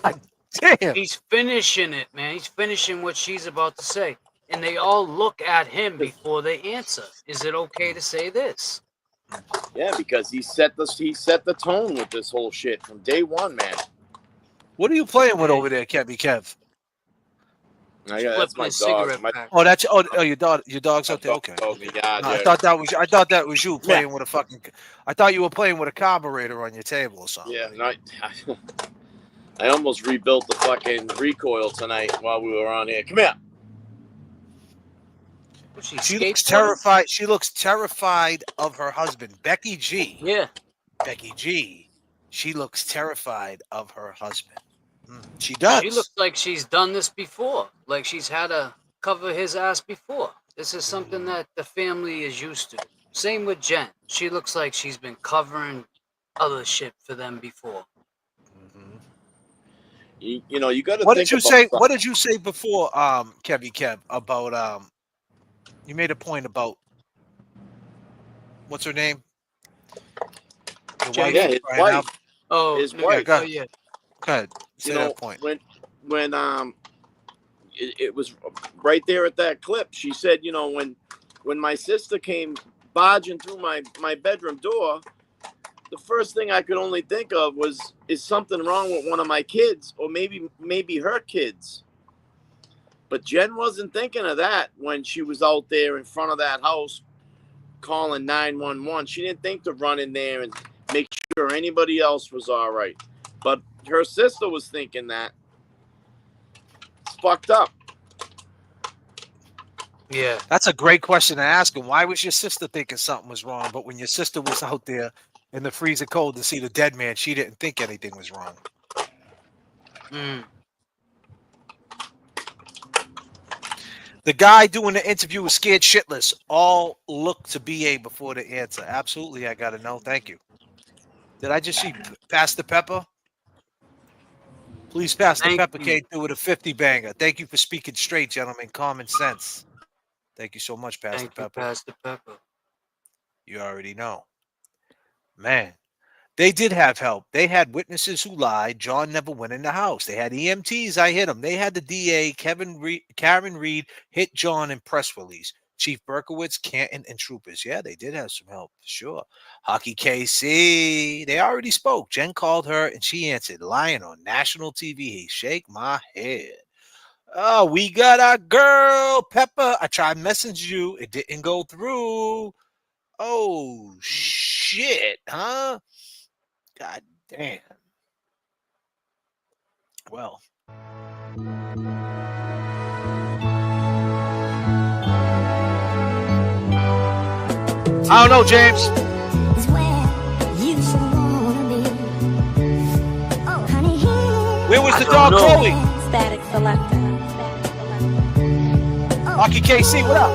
God damn. He's finishing it, man. He's finishing what she's about to say. And they all look at him before they answer. Is it okay to say this? Yeah, because he set the tone with this whole shit from day one, man. What are you playing with over there, Kevy Kev? That's my dog. Oh, that's your dog. Your dog's out there. Okay. Yeah, No, I thought that was you playing with a fucking. I thought you were playing with a carburetor on your table or something. Yeah, I almost rebuilt the fucking recoil tonight while we were on here. Come here. She looks terrified. She looks terrified of her husband, Becky G. Yeah. Becky G. She looks terrified of her husband. She does. She looks like she's done this before. Like she's had to cover his ass before. This is something that the family is used to. Same with Jen. She looks like she's been covering other shit for them before. You got to. What did you say? What did you say before, Kevy Kev, about You made a point about what's her name? Yeah, his wife. Oh, his wife. Go ahead. Say that point. When it was right there at that clip. She said, when my sister came barging through my bedroom door, the first thing I could only think of was, is something wrong with one of my kids, or maybe her kids. But Jen wasn't thinking of that when she was out there in front of that house calling 911. She didn't think to run in there and make sure anybody else was all right. But her sister was thinking that. It's fucked up. Yeah. That's a great question to ask him. Why was your sister thinking something was wrong? But when your sister was out there in the freezing cold to see the dead man, she didn't think anything was wrong. The guy doing the interview was scared shitless. All look to BA before the answer. Absolutely, I got to know. Thank you. Did I just see Pastor Pepper? Please, Pastor Pepper came through with a 50 banger. Thank you for speaking straight, gentlemen. Common sense. Thank you so much, Pastor Pepper. Pastor Pepper. You already know. Man, they did have help. They had witnesses who lied. John never went in the house. They had EMTs. I hit them. They had the DA, Karen Reed, hit John in press release. Chief Berkowitz, Canton, and troopers. Yeah, they did have some help, for sure. Hockey KC, they already spoke. Jen called her, and she answered, lying on national TV. Shake my head. Oh, we got our girl, Pepper. I tried messaging you. It didn't go through. Oh, shit, huh? God damn. Well. I don't know, James. Where was the dog Chloe? Static selector. Hockey KC, what up?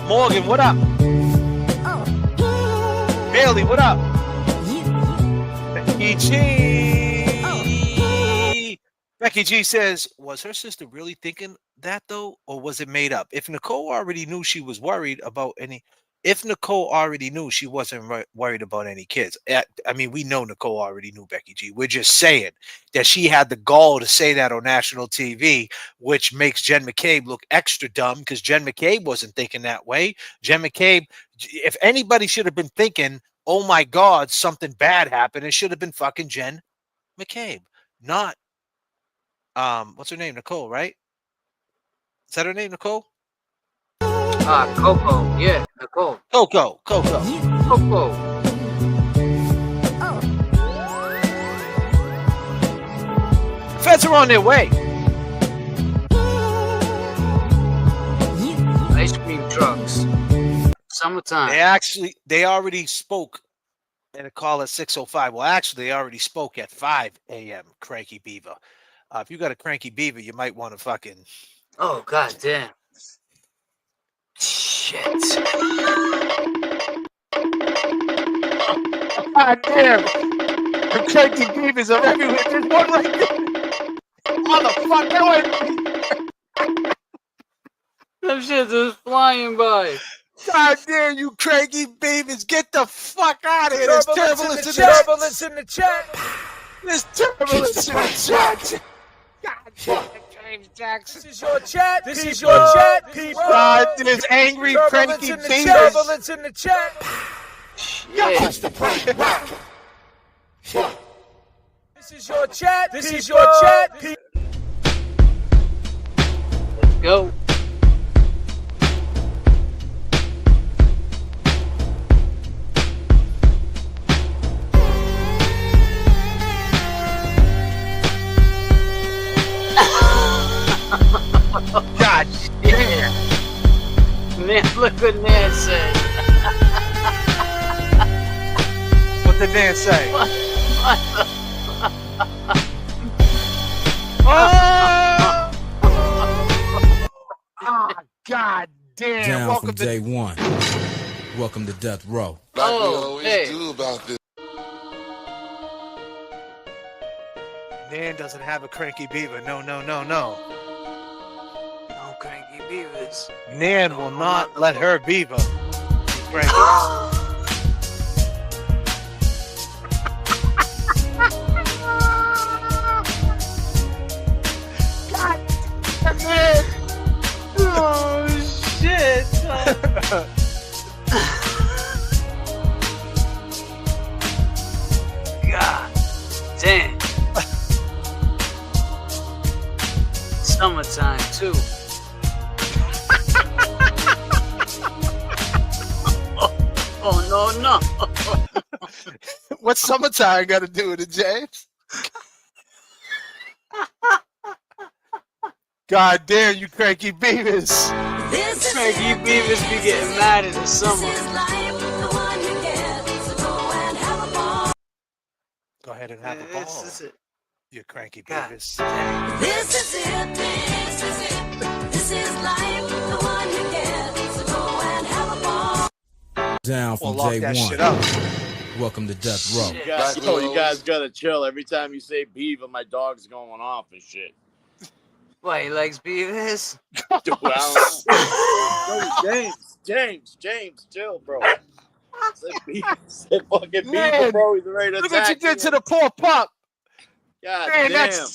Morgan, what up? Bailey, what up? Becky G. Becky G says, was her sister really thinking that though, or was it made up? If Nicole already knew she was worried about any, if Nicole already knew she wasn't worried about any kids, I mean, we know Nicole already knew, Becky G. We're just saying that she had the gall to say that on national TV, which makes Jen McCabe look extra dumb because Jen McCabe wasn't thinking that way. Jen McCabe, if anybody should have been thinking, oh my God, something bad happened, it should have been fucking Jen McCabe, not what's her name? Nicole, right? Is that her name, Nicole? Coco. Yeah, Nicole. Coco. Coco. Feds are on their way. Ice cream trucks. Summertime. They already spoke in a call at 6:05. Well, actually, they already spoke at 5 a.m. Cranky Beaver. If you got a cranky beaver, you might want to fucking. Oh, god damn. Shit. God damn. The cranky beavers are everywhere. There's one right there. Motherfucker. Them shits is flying by. God damn, you cranky beavers. Get the fuck out of here. There's turbulence in the chat. Turbulence in the chat. There's turbulence in the chat. God damn it, James Jackson. This is your chat. This is your chat, people. God, there's angry, cranky beavers. Turbulence in the chat. God. This is your chat. This is your chat, people. Let's go. God damn. Man, look what Nan said. What did Nan say? Oh, God damn. Down Welcome from to day one. Welcome to death row. Like we always do about this. Nan doesn't have a cranky beaver. No. No cranky beavers. Nan will not let her beaver be cranky. God damn it. Oh shit. God damn. Summertime too. Oh no. What's summertime got to do with it, James? God damn, you cranky beavers. Cranky beavers be getting mad in the summer. Go ahead and have a ball. This is it. You cranky beavers. This is it. This is it. This is life. The one you get. So go and have a ball. Down from Lock day that one. shit up. Welcome to death row. You guys gotta chill. Every time you say beaver, my dog's going off and shit. Why, he likes beavers? Well, James, chill, bro. Said fucking beaver, bro. He's ready to Look what you attack did to the poor pup. God Man, damn.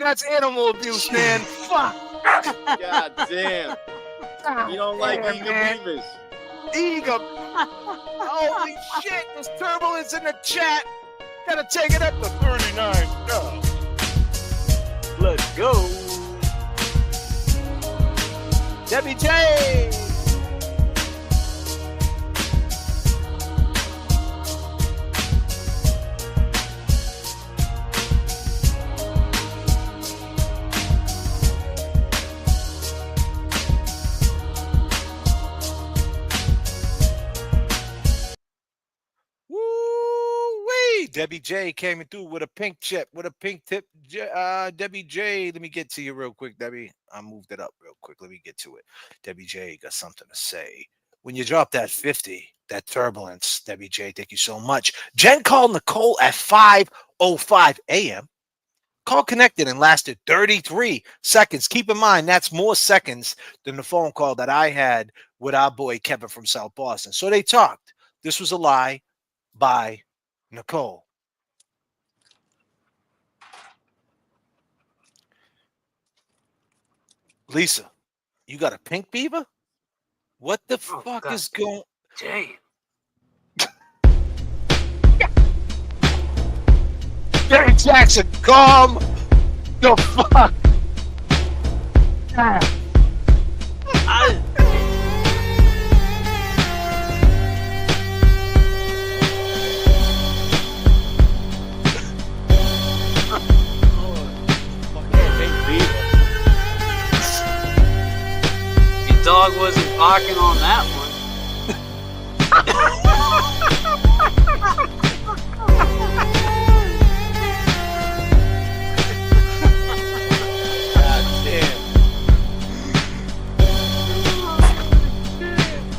that's animal abuse, man. Fuck. God damn. You don't like eager beavers. Eager. Holy shit, there's turbulence in the chat. Gotta take it up to 39. Go. Let's go. Debbie J. Woo-wee! Debbie J came through with a pink chip, with a pink tip. Debbie J, let me get to you real quick, Debbie. I moved it up real quick. Let me get to it. Debbie J got something to say. When you drop that 50, that turbulence, Debbie J, thank you so much. Jen called Nicole at 5:05 a.m. Call connected and lasted 33 seconds. Keep in mind, that's more seconds than the phone call that I had with our boy Kevin from South Boston. So they talked. This was a lie by Nicole. Lisa, you got a pink beaver? What the fuck God. Is going? Damn. Jerry Jackson, calm the fuck. Your dog wasn't barking on that one.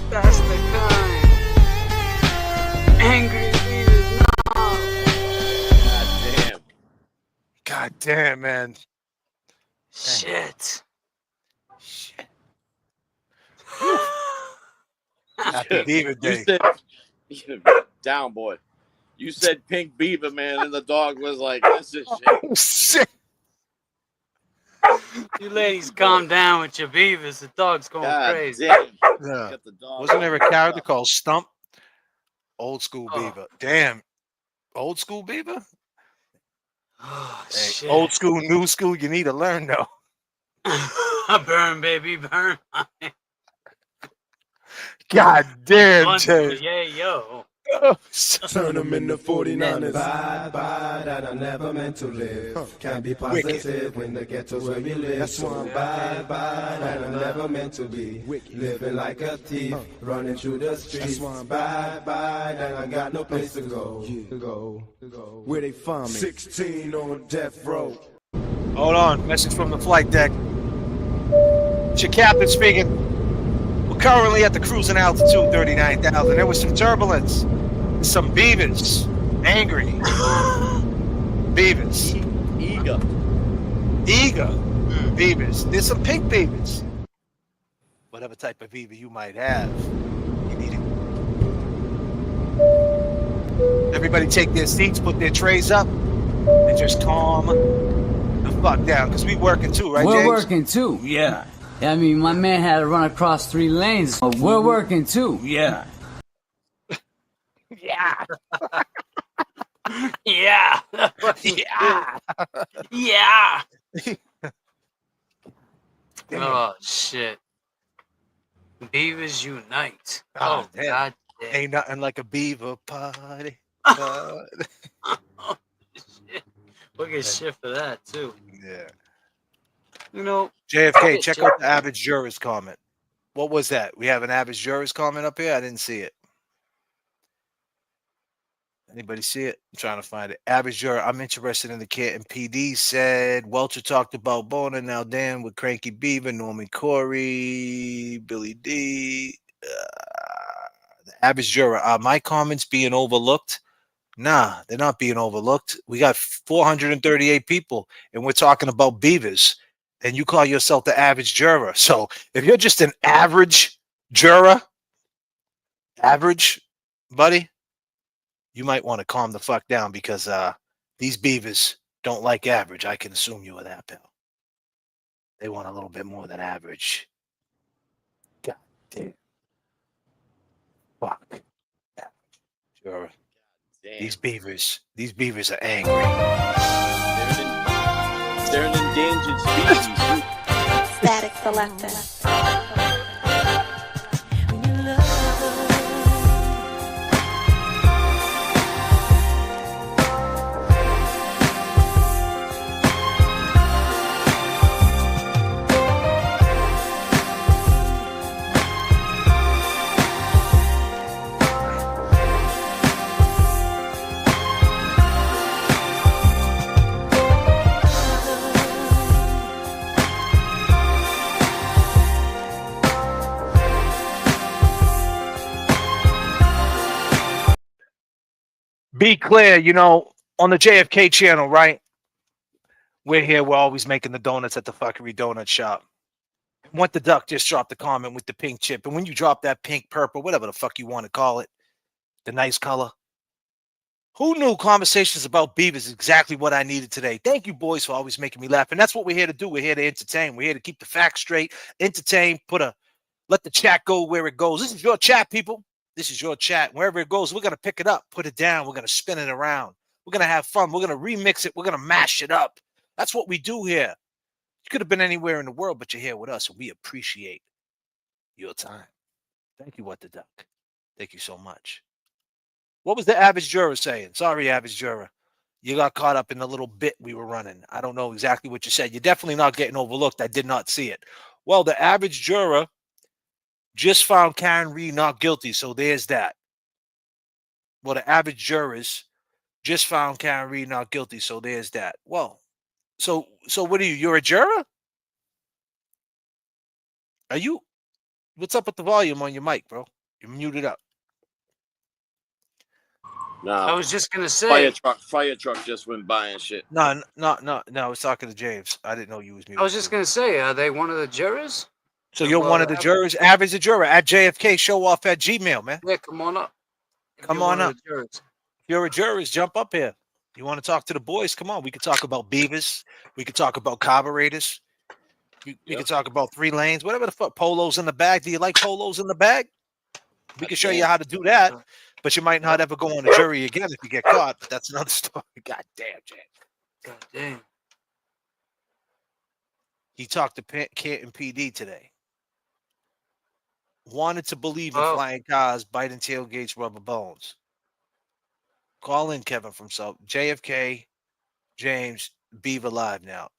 That's the kind. Angry beavers God damn, man. Shit. Happy Beaver Day. You said down, boy. You said pink beaver, man, and the dog was like, "This is shit." Oh, shit. You ladies calm down with your beavers. The dog's going crazy. Damn. Yeah. Got the dog Wasn't there a all character up. called Stump? Old school Beaver. Damn. Old school Beaver? Oh, Hey, shit. old school, new school, you need to learn, though. Burn, baby, burn. God damn, Jay. Yeah, yo. Turn them into 49ers. Bye, that I never meant to live. Can't be positive when the ghetto's where you live. That's why I'm bye, that I never meant to be. Living like a thief, running through the streets. Bye, that I got no place to go. Where they find me? 16 on death row. Hold on. Message from the flight deck. It's your captain speaking. We're currently at the cruising altitude, 39,000. There was some turbulence. Some beavers. Angry. Beavers. Eager. Beavers. There's some pink beavers. Whatever type of beaver you might have. You need it. Everybody take their seats, put their trays up, and just calm the fuck down. Because we working too, right, We're James? working too, yeah. I mean, my man had to run across 3 lanes. We're working too, yeah. Yeah. Yeah. Yeah. Oh, shit. Beavers unite. Oh, damn. God damn. Ain't nothing like a beaver party. Shit. We'll get shit for that, too. Yeah. You know, JFK, check out the average jurors comment. What was that? We have an average jurors comment up here? I didn't see it. Anybody see it? I'm trying to find it. Average juror, I'm interested in the kid. And PD said, Welcher talked about Bona, now Dan with Cranky Beaver, Norman Corey, Billy D. The average juror, are my comments being overlooked? Nah, they're not being overlooked. We got 438 people, and we're talking about beavers. And you call yourself the average juror. So if you're just an average juror, average, buddy, you might want to calm the fuck down because these beavers don't like average. I can assume you are that, pal. They want a little bit more than average. God damn. Fuck. Juror. These beavers are angry. They're an endangered species. Static selector. Be clear, you know, on the JFK channel, right? We're here. We're always making the donuts at the fuckery donut shop. What the Duck just dropped a comment with the pink chip. And when you drop that pink, purple, whatever the fuck you want to call it, the nice color. Who knew conversations about beavers is exactly what I needed today? Thank you, boys, for always making me laugh. And that's what we're here to do. We're here to entertain. We're here to keep the facts straight, entertain, let the chat go where it goes. This is your chat, people. This is your chat. Wherever it goes, we're going to pick it up, put it down. We're going to spin it around. We're going to have fun. We're going to remix it. We're going to mash it up. That's what we do here. You could have been anywhere in the world, but you're here with us, and we appreciate your time. Thank you, What the Duck. Thank you so much. What was the average juror saying? Sorry, average juror. You got caught up in the little bit we were running. I don't know exactly what you said. You're definitely not getting overlooked. I did not see it. Well, the average juror just found Karen Reed not guilty, so there's that. Well, the average jurors just found Karen Reed not guilty, so there's that. Well, so what are you? You're a juror? Are you? What's up with the volume on your mic, bro? You're muted up. Nah. I was just gonna say. Fire truck just went by and shit. No. I was talking to James. I didn't know you was muted. I was just gonna say, are they one of the jurors? So you're one of the jurors, average the juror at JFK show off at Gmail, man. Yeah, come on up. Come on up. If you're a juror, jump up here. You want to talk to the boys? Come on. We could talk about beavers. We could talk about carburetors. We could talk about 3 lanes, whatever the fuck. Polos in the bag. Do you like polos in the bag? We can show you how to do that, but you might not ever go on a jury again if you get caught. But that's another story. God damn, James. God damn. He talked to Canton PD today. Wanted to believe in flying cars, biting tailgates, rubber bones. Call in, Kevin, from JFK, James, Beaver Live now.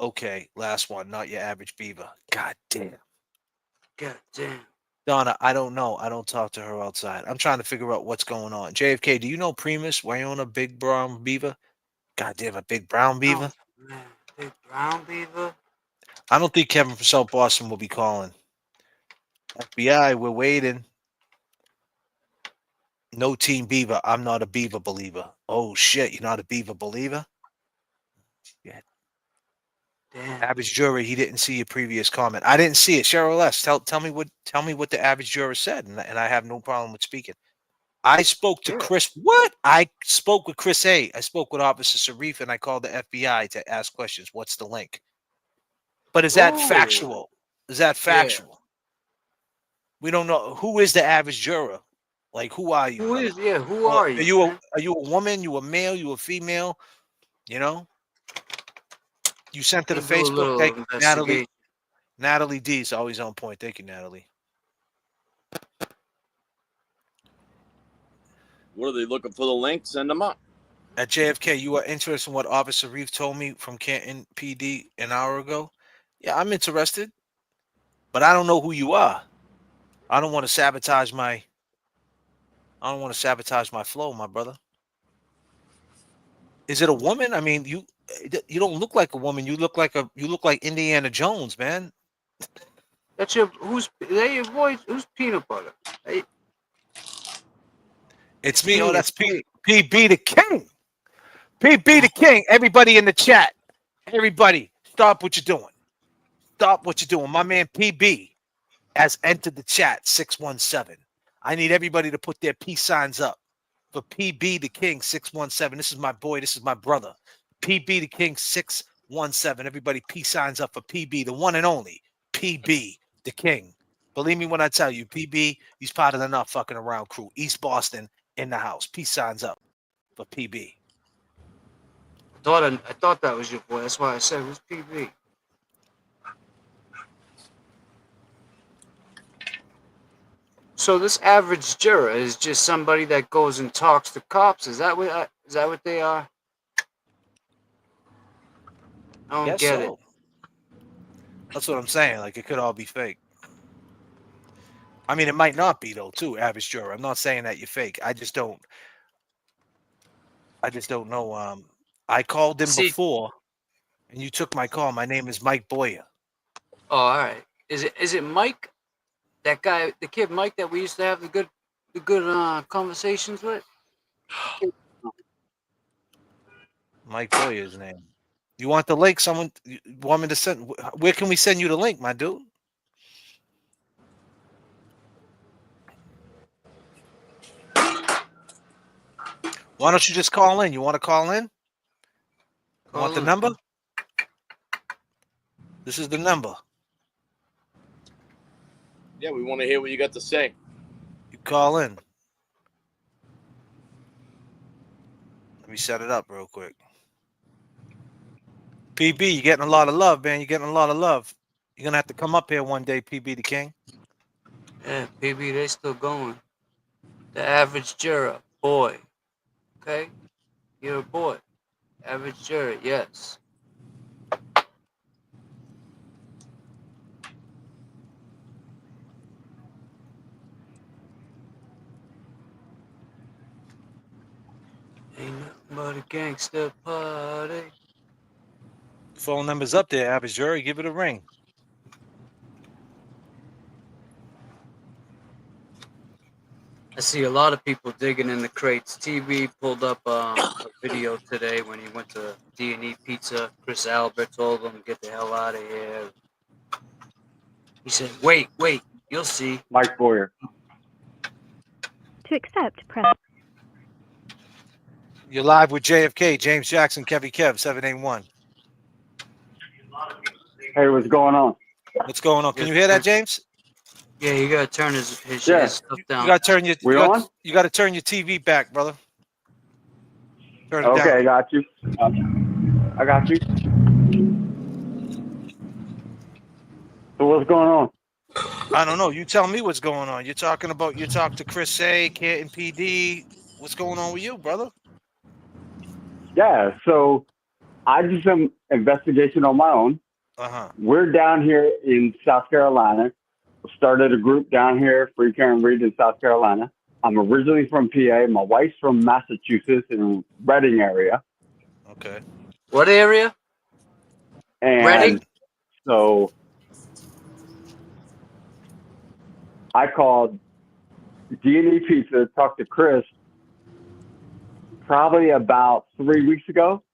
Okay, last one. Not your average Beaver. God damn. God damn. Donna, I don't know. I don't talk to her outside. I'm trying to figure out what's going on. JFK, do you know Primus? Why you on a big brown beaver? God damn, a big brown beaver? Oh, man. Big brown beaver? I don't think Kevin from South Boston will be calling. FBI, we're waiting. No team Beaver. I'm not a Beaver believer. Oh shit, you're not a Beaver believer? Yeah. Damn. Average juror, he didn't see your previous comment. I didn't see it. Cheryl S. Tell me what the average juror said, and I have no problem with speaking. I spoke to Chris. What? I spoke with Chris A. I spoke with Officer Sharif, and I called the FBI to ask questions. What's the link? But is that factual? Is that factual? Yeah. We don't know. Who is the average juror? Like, who are you? Who are you? Are you a woman? You a male? You a female? You know? You sent to the Facebook. Thank you, Natalie D is always on point. Thank you, Natalie. What are they looking for the link? Send them up. At JFK, you are interested in what Officer Reeve told me from Canton PD an hour ago? Yeah, I'm interested. But I don't know who you are. I don't want to sabotage my flow, my brother. Is it a woman? I mean, you don't look like a woman. You look like Indiana Jones, man. That's your who's peanut butter? Hey. It's me. Oh, that's PB the King. PB the King. Everybody in the chat. Everybody, stop what you're doing. Stop what you're doing. My man PB has entered the chat 617. I need everybody to put their peace signs up for PB the King 617. This is my boy. This is my brother. PB the King 617. Everybody peace signs up for PB, the one and only PB the King. Believe me when I tell you, PB, he's part of the Not Fucking Around crew. East Boston in the house. Peace signs up for PB. I thought that was your boy. That's why I said it was PB. So this average juror is just somebody that goes and talks to cops. Is that what they are? I don't get it. That's what I'm saying. Like, it could all be fake. I mean, it might not be though, too. Average juror. I'm not saying that you're fake. I just don't know. I called him before, and you took my call. My name is Mike Boyer. Oh, all right. Is it Mike? That guy, the kid Mike that we used to have the good conversations with? Mike Boyer's name. You want the link? Someone want me to send? Where can we send you the link, my dude? Why don't you just call in? You want to call in? Want the number? This is the number. Yeah, we want to hear what you got to say. You call in. Let me set it up real quick. PB, you're getting a lot of love, man. You're getting a lot of love. You're going to have to come up here one day, PB the King. Yeah, PB, they still going. The average juror, boy. Okay? You're a boy. Average juror, yes. Ain't nothing but a gangster party. Phone number's up there, average juror. Give it a ring. I see a lot of people digging in the crates. TV pulled up a video today when he went to D&E Pizza. Chris Albert told him, get the hell out of here. He said, wait, you'll see. Mike Boyer. To accept, press. You're live with JFK, James Jackson, Kevy Kev, 781. Hey, what's going on? What's going on? Can you hear that, James? Yeah, you gotta turn his stuff down. You gotta turn your you gotta turn your TV back, brother. Turn it down. Okay, got you. I got you. So what's going on? I don't know. You tell me what's going on. You talked to Chris A, Canton PD. What's going on with you, brother? Yeah, so I did some investigation on my own. We're down here in South Carolina. Started a group down here, Free Karen Reed in South Carolina. I'm originally from PA. My wife's from Massachusetts in Reading area. Okay. What area? And Reading? So I called D&E Pizza, talked to Chris probably about 3 weeks ago.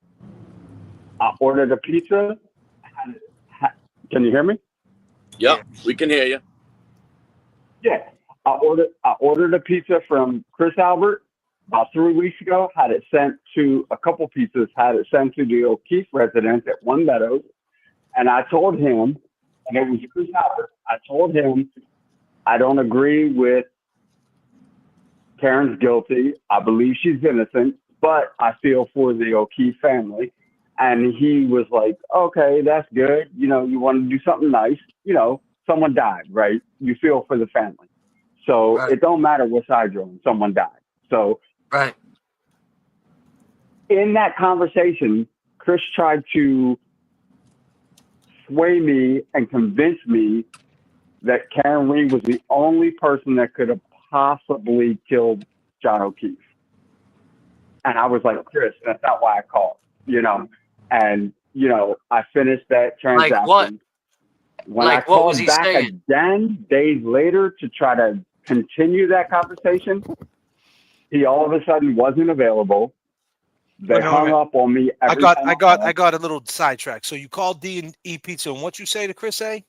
I ordered a pizza. Can you hear me? Yep, we can hear you. Yeah, I ordered a pizza from Chris Albert about 3 weeks ago. Had it sent to a couple pizzas. Had it sent to the O'Keefe residence at One Meadows, and I told him, and it was Chris Albert. I told him I don't agree with Karen's guilty. I believe she's innocent, but I feel for the O'Keefe family. And he was like, okay, that's good. You know, you want to do something nice. You know, someone died, right? You feel for the family. So It don't matter what side you're on. Someone died. So in that conversation, Chris tried to sway me and convince me that Karen Reed was the only person that could have possibly killed John O'Keefe. And I was like, Chris, that's not why I called, you know. And, you know, I finished that transaction. Like what? When I called back again days later to try to continue that conversation, he all of a sudden wasn't available. They hung up on me. I got a little sidetracked. So you called D&E Pizza, and what you say to Chris A?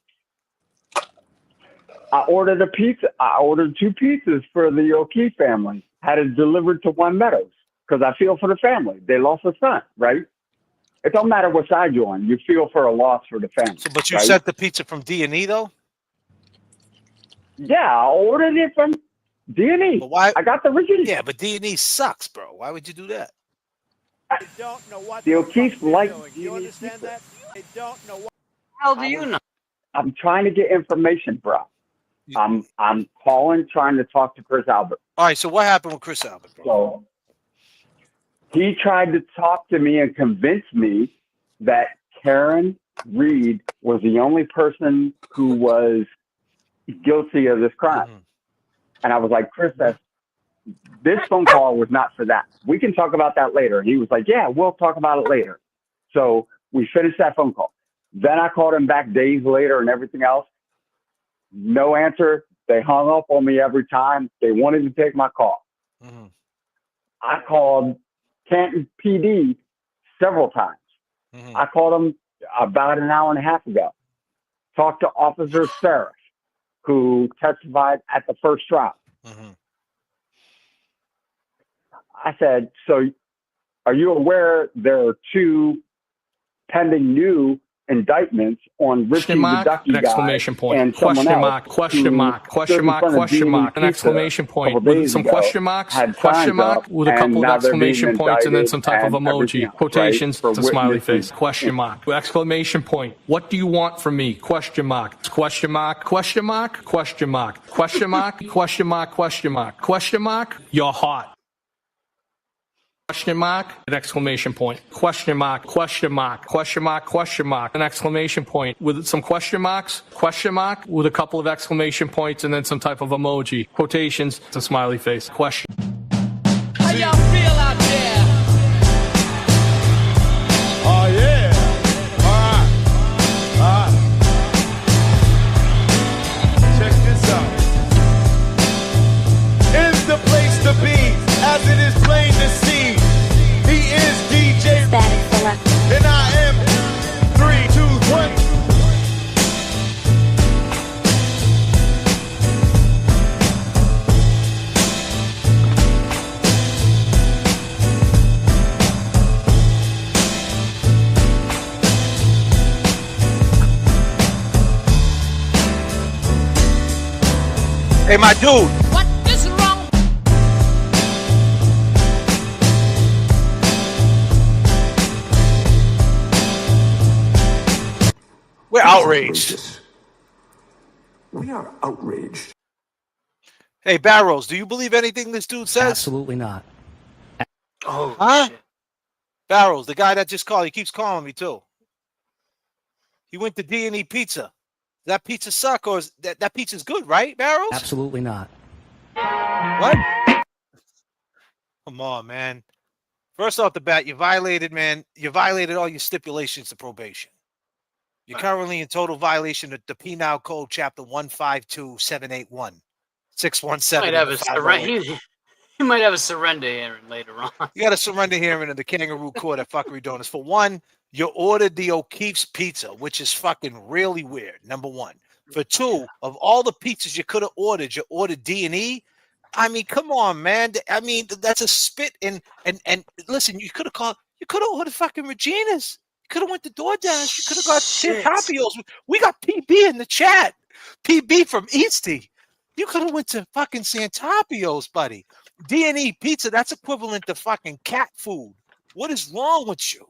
I ordered a pizza. I ordered 2 pizzas for the O'Keefe family. Had it delivered to One Meadows because I feel for the family. They lost a son, right? It don't matter what side you're on. You feel for a loss for the family. So, but you sent the pizza from D&E though? Yeah, I ordered it from D&E. But why? I got the original. Yeah, but D&E sucks, bro. Why would you do that? I don't know what the O'Keefe like. You understand that? I don't know what. How do you know? I'm trying to get information, bro. I'm calling, trying to talk to Chris Albert. All right, so what happened with Chris Albert, bro? So he tried to talk to me and convince me that Karen Reed was the only person who was guilty of this crime. And I was like, Chris, this phone call was not for that. We can talk about that later. And he was like, yeah, we'll talk about it later. So we finished that phone call. Then I called him back days later and everything else. No answer. They hung up on me every time. They wanted to take my call. I called Canton PD several times. I called them about an hour and a half ago. Talked to Officer Sarah, who testified at the first trial. I said, so are you aware there are 2 pending new indictments on Richie the Ducky guy exclamation point, and question someone mark, else question mark, question mark, question mark, an exclamation point with some question marks, question mark with a couple of exclamation points and then some type of emoji, quotations, it's a smiley face, question mark, exclamation point. What do you want from me? Question mark, question mark, question mark, question mark, question mark, question mark, question mark, question mark, you're hot. Question mark, an exclamation point, question mark, question mark, question mark, question mark, an exclamation point with some question marks, question mark with a couple of exclamation points and then some type of emoji, quotations, it's a smiley face, question. How y'all feel out there? Oh, yeah. All right. Check this out. Is the Hey, my dude. What is wrong? We're outraged. We are outraged. Hey, Barrows, do you believe anything this dude says? Absolutely not. Oh, huh? shit. Barrows, the guy that just called, he keeps calling me too. He went to D&E Pizza. That pizza suck, or is that pizza's good, right, Barrows? Absolutely not. What? Come on, man. First off the bat, you violated all your stipulations to probation. You're currently in total violation of the Penal Code, Chapter 152781. 617. He might have a surrender hearing later on. You got a surrender hearing in the Kangaroo Court at Fuckery Donuts. For one, you ordered the O'Keefe's pizza, which is fucking really weird. Number one. For two, of all the pizzas you could have ordered, you ordered D&E. I mean, come on, man. I mean, that's a spit. And listen, you could have ordered fucking Regina's. You could have went to DoorDash. You could have got Santapios. We got PB in the chat. PB from Eastie. You could have went to fucking Santapios, buddy. D&E Pizza, that's equivalent to fucking cat food. What is wrong with you?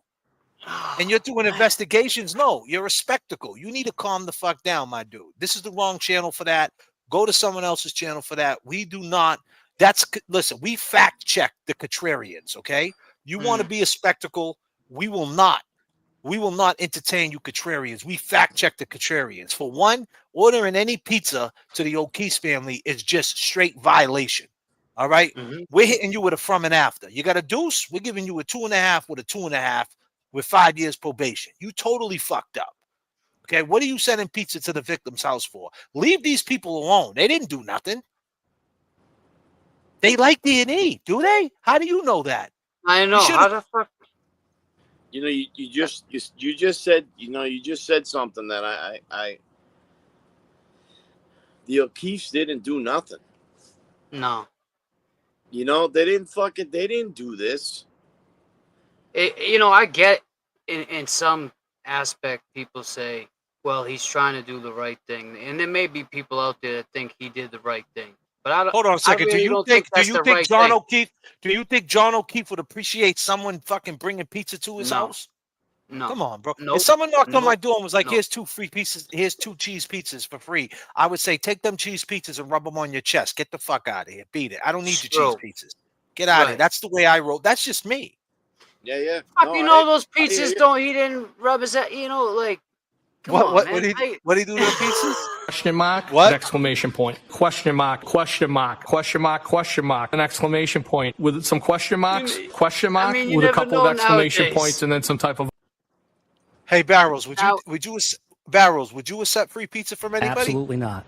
And you're doing investigations? No, you're a spectacle. You need to calm the fuck down, my dude. This is the wrong channel for that. Go to someone else's channel for that. We do not. Listen, we fact check the contrarians, okay? You want to be a spectacle? We will not. We will not entertain you contrarians. We fact check the contrarians. For one, ordering any pizza to the O'Keefe family is just straight violation. All right? We're hitting you with a from and after. You got a deuce? We're giving you a 2.5 with a 2.5 with 5 years probation. You totally fucked up. Okay? What are you sending pizza to the victim's house for? Leave these people alone. They didn't do nothing. They like D&E, do they? How do you know that? I know. How the fuck? You know, you just said, you just said something that I the O'Keefes didn't do nothing. No. You know, they didn't do this. I get in some aspect people say, well, he's trying to do the right thing. And there may be people out there that think he did the right thing. But I don't. Hold on a second. Really do you think John O'Keefe would appreciate someone fucking bringing pizza to his house? No. Come on, bro. Nope. If someone knocked on my door and was like, Nope. here's 2 free pieces, here's 2 cheese pizzas for free, I would say, take them cheese pizzas and rub them on your chest. Get the fuck out of here. Beat it. I don't need your cheese pizzas. Get out of here. That's the way I roll. That's just me. Yeah. No, those pizzas he didn't rub his head, like, come on, What man. did he do to the pizzas? Question mark? What? Exclamation point. Question mark. Question mark. Question mark. Question mark. An exclamation point with some question marks. Question mark you with a never couple of know exclamation nowadays. points and then some type of. Hey, Barrows, would you accept free pizza from anybody? Absolutely not.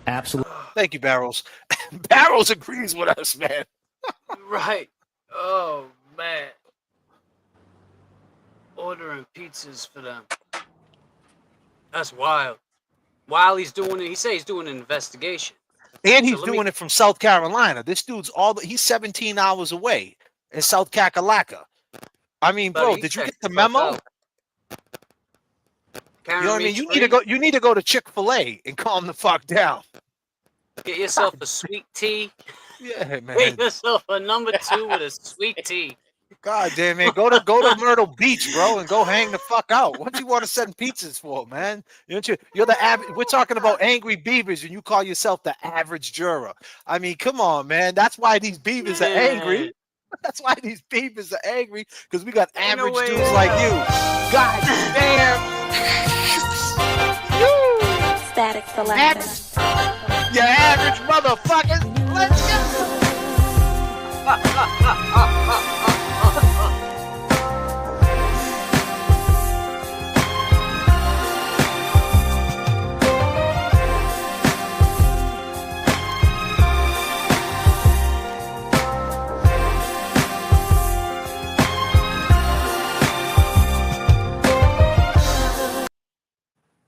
Absolutely. Thank you, Barrows. Barrows agrees with us, man. Right. Oh, man. Ordering pizzas for them. That's wild. While he's doing it, he says he's doing an investigation. And he's doing it from South Carolina. This dude's he's 17 hours away in South Kakalaka. I mean, bro, did you get the memo? You know what I mean? You need to go to Chick-fil-A and calm the fuck down. Get yourself a sweet tea. Yeah, man. Get yourself a number 2 with a sweet tea. God damn, man. Go to Myrtle Beach, bro, and go hang the fuck out. What you want to send pizzas for, man? You're the average. We're talking about angry beavers, and you call yourself the average juror. I mean, come on, man. That's why these beavers are angry. That's why these beavers are angry, because we got average dudes like you. God damn. Static selector. You average motherfuckers. Let's go.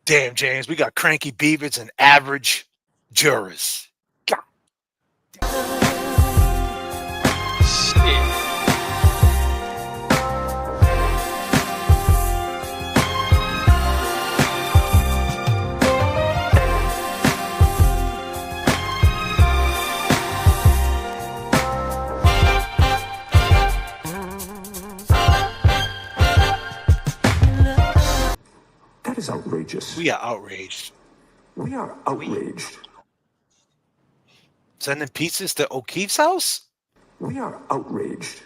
Damn, James, we got cranky beavers and average jurors. God. outrageous. We are outraged. We are outraged. Sending pizzas to O'Keefe's house? We are outraged.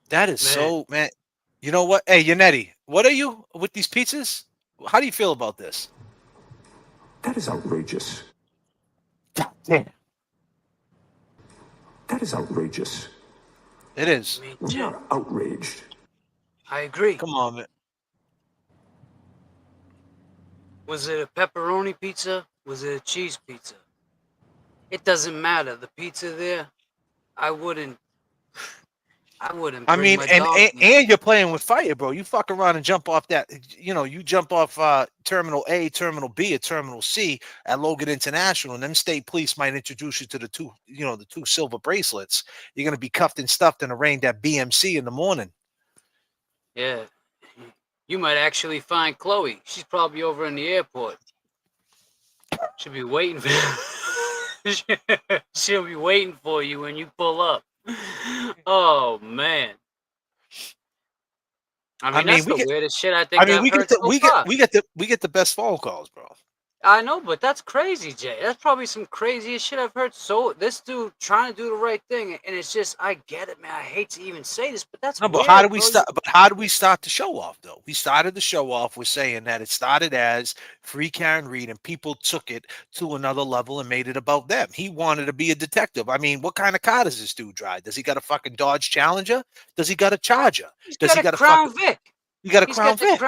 That is so, man. You know what? Hey, Yannetti, what are you with these pizzas? How do you feel about this? That is outrageous. Damn. That is outrageous. It is. We are outraged. I agree. Come on, man. Was it a pepperoni pizza? Was it a cheese pizza? It doesn't matter. The pizza there, I wouldn't. I bring mean, my and, dog and there. and you're playing with fire, bro. You fuck around and jump off that. You jump off Terminal A, Terminal B, or Terminal C at Logan International, and them state police might introduce you to the two silver bracelets. You're gonna be cuffed and stuffed and arraigned at BMC in the morning. Yeah. You might actually find Chloe. She's probably over in the airport. She'll be waiting for She'll be waiting for you when you pull up. Oh man. I mean, that's the weirdest shit I think I've heard so far. we get the best phone calls, bro. I know, but that's crazy, Jay. That's probably some craziest shit I've heard. So this dude trying to do the right thing, and it's just, I get it, man. I hate to even say this, but that's No, but weird, how do we bro. start? But how do we start the show off, though? We started the show off with saying that it started as Free Karen Reed, and people took it to another level and made it about them. He wanted to be a detective. I mean, what kind of car does this dude drive? Does he got a fucking Dodge Challenger? Does he got a Charger? Does he got a Crown Vic? He got a Crown Vic.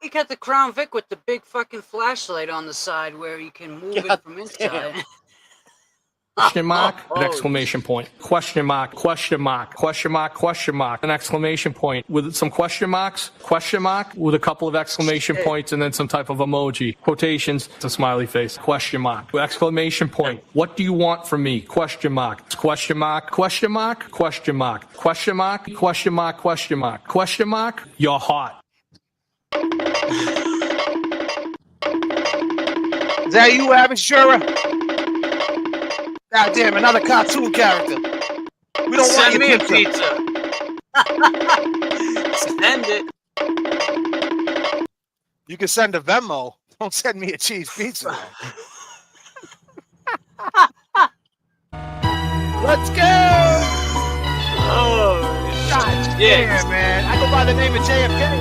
He got the Crown Vic with the big fucking flashlight on the side where you can move it from inside. Question mark, exclamation point. Question mark, question mark, question mark, question mark, an exclamation point with some question marks, question mark with a couple of exclamation points and then some type of emoji. Quotations, it's a smiley face. Question mark, exclamation point. What do you want from me? Question mark, question mark, question mark, question mark, question mark, question mark, question mark, question mark. You're hot. Is that you, Abishura? God damn, another cartoon character. We don't Send want me your a pizza. Send it. You can send a Venmo. Don't send me a cheese pizza. Let's go! Oh, God damn, man. I go by the name of J.F.K.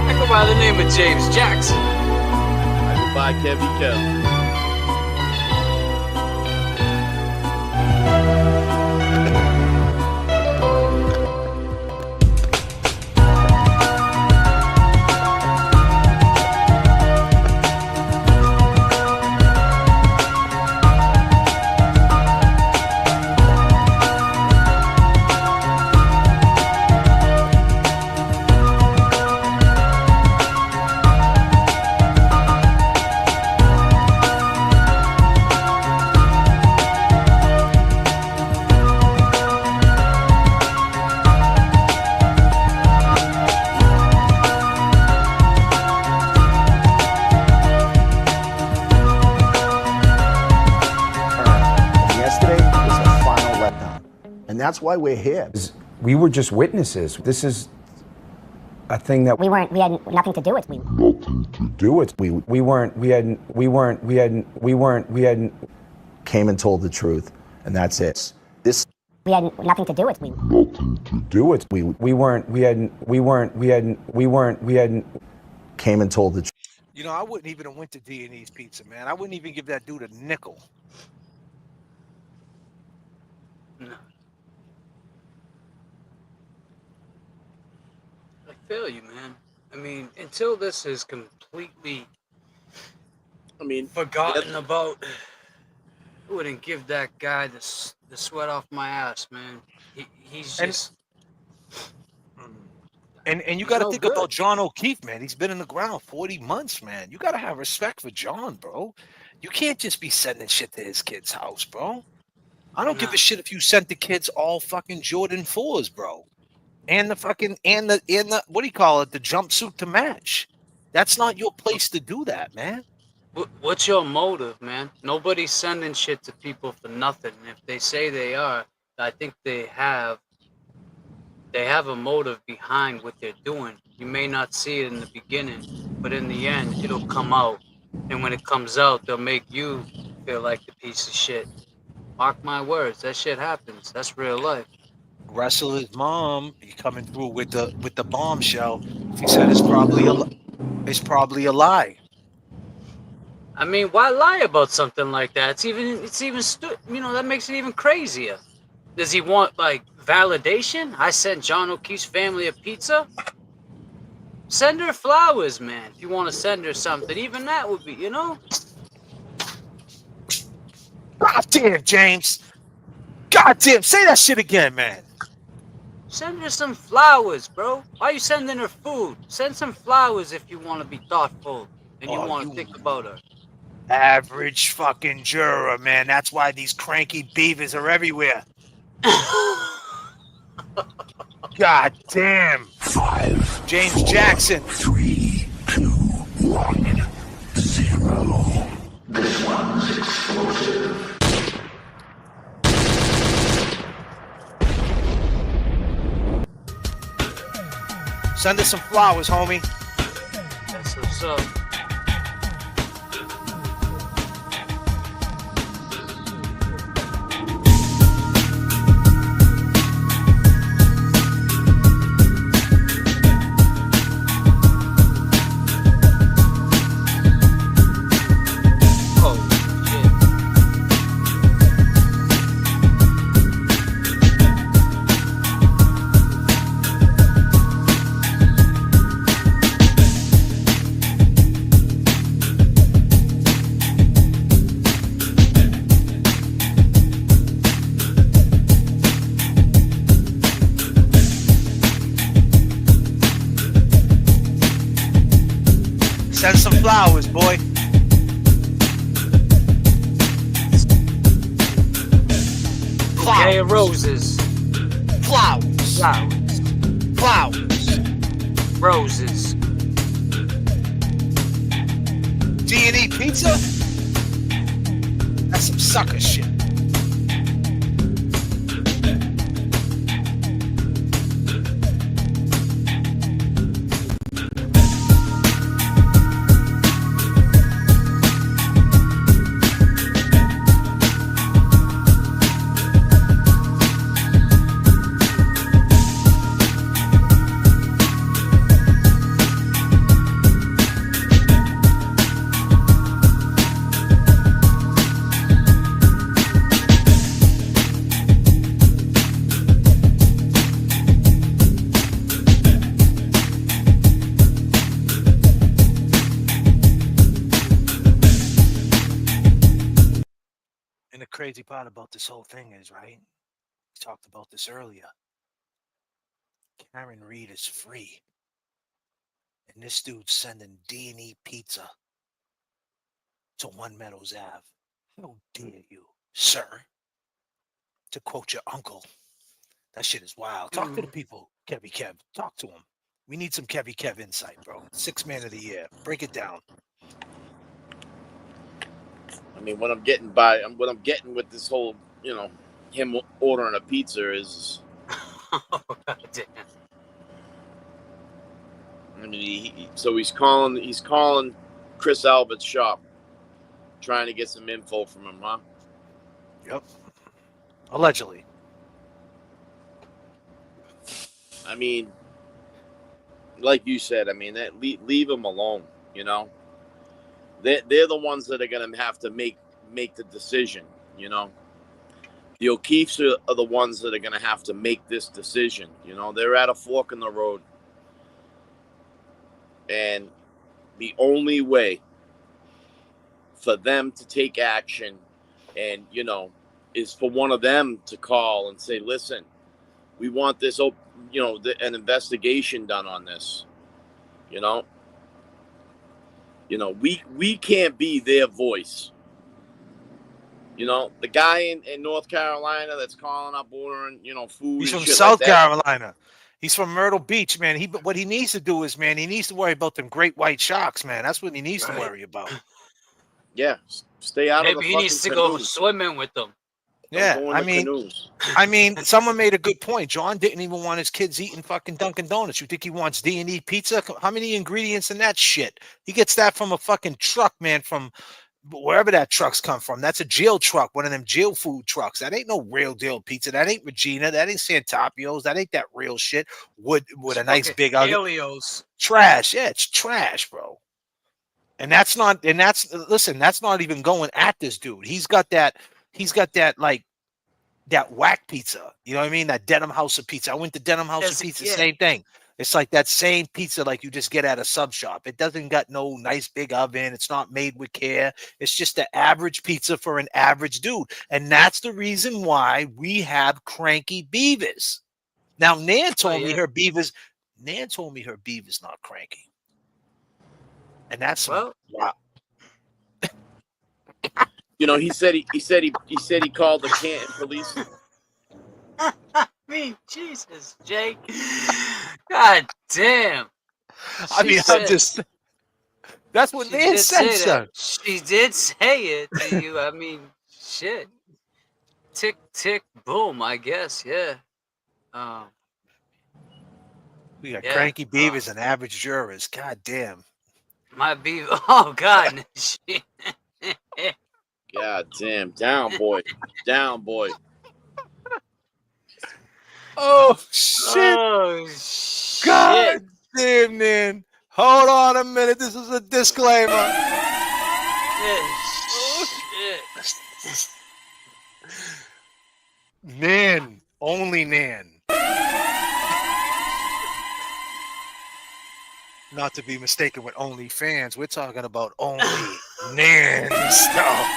I go by the name of James Jackson. I go by Kevy Kev. That's why we're here. We were just witnesses. This is a thing that we had nothing to do with. We hadn't came and told the truth, and that's it. We had nothing to do with. We hadn't came and told the truth. You know, I wouldn't even have went to D&E's Pizza, man. I wouldn't even give that dude a nickel. No. I feel you, man. I mean, until this is completely forgotten about, I wouldn't give that guy the sweat off my ass, man. He's just... And you got to think about John O'Keefe, man. He's been in the ground 40 months, man. You got to have respect for John, bro. You can't just be sending shit to his kid's house, bro. I don't give a shit if you sent the kids all fucking Jordan 4s, bro. And the fucking, and the what do you call it? The jumpsuit to match. That's not your place to do that, man. What's your motive, man? Nobody's sending shit to people for nothing. If they say they are, I think they have a motive behind what they're doing. You may not see it in the beginning, but in the end, it'll come out. And when it comes out, they'll make you feel like the piece of shit. Mark my words, that shit happens. That's real life. Wrestler's mom, you coming through with the bombshell. She said it's probably a lie. I mean, why lie about something like that? It's even that makes it even crazier. Does he want like validation? I sent John O'Keefe's family a pizza. Send her flowers, man. If you want to send her something, even that would be, God damn, James. God damn, say that shit again, man. Send her some flowers, bro. Why are you sending her food? Send some flowers if you want to be thoughtful and you want to think about her. Average fucking juror, man. That's why these cranky beavers are everywhere. God damn. 5, James Jackson. 3, 2, 1, 0. This one's explosive. Send us some flowers, homie. That's what's up. Send some flowers, boy. Bouquet of roses. Flowers. Flowers. Flowers. Roses. D&E pizza? That's some sucker shit. And the crazy part about this whole thing is, right? We talked about this earlier. Karen Reed is free. And this dude's sending D&E pizza to One Meadows Ave. How dare you, sir? To quote your uncle. That shit is wild. Talk to the people, Kevy Kev. Talk to them. We need some Kevy Kev insight, bro. 6th man of the year. Break it down. I mean, what I'm getting with this whole, him ordering a pizza is. I mean, he's calling Chris Albert's shop, trying to get some info from him, huh? Yep. Allegedly. I mean, like you said, I mean, that leave them alone. They're the ones that are going to have to make the decision. The O'Keefes are the ones that are going to have to make this decision. They're at a fork in the road, and the only way for them to take action, and is for one of them to call and say, "Listen, we want this, an investigation done on this." We can't be their voice. The guy in North Carolina that's calling up ordering, food. He's and from shit South like that. Carolina. He's from Myrtle Beach, man. What he needs to do is, man, he needs to worry about them great white sharks, man. That's what he needs to worry about. Yeah, stay out of the Maybe he fucking needs to go canoes. swimming with them. Yeah, go in the canoes. I mean, someone made a good point. John didn't even want his kids eating fucking Dunkin' Donuts. You think he wants D&E pizza? How many ingredients in that shit? He gets that from a fucking truck, man, from wherever that trucks come from. That's a jail truck, one of them jail food trucks. That ain't no real deal pizza. That ain't Regina. That ain't Santapio's. That ain't that real shit. With a nice big Helios. Trash. Yeah, it's trash, bro. And that's not even going at this dude. He's got that like that whack pizza. You know what I mean? That Denham House of Pizza. I went to Denham House of Pizza, same thing. It's like that same pizza like you just get at a sub shop. It doesn't got no nice big oven. It's not made with care. It's just the average pizza for an average dude. And that's the reason why we have cranky beavers. Now, Nan told me her beaver's not cranky. And that's wow. You know, he said he called the Canton police. I mean, Jesus, Jake. God damn. That's what Nan said, son. She did say it to you. I mean, shit. Tick, tick, boom, I guess, yeah. We got cranky beavers and average jurors. God damn. My beaver. Oh, God. God damn. Down, boy. Down, boy. Oh, shit. Oh, shit. God damn, Nan. Hold on a minute. This is a disclaimer. Shit. Nan. Only Nan. Not to be mistaken with OnlyFans. We're talking about only Nan stuff.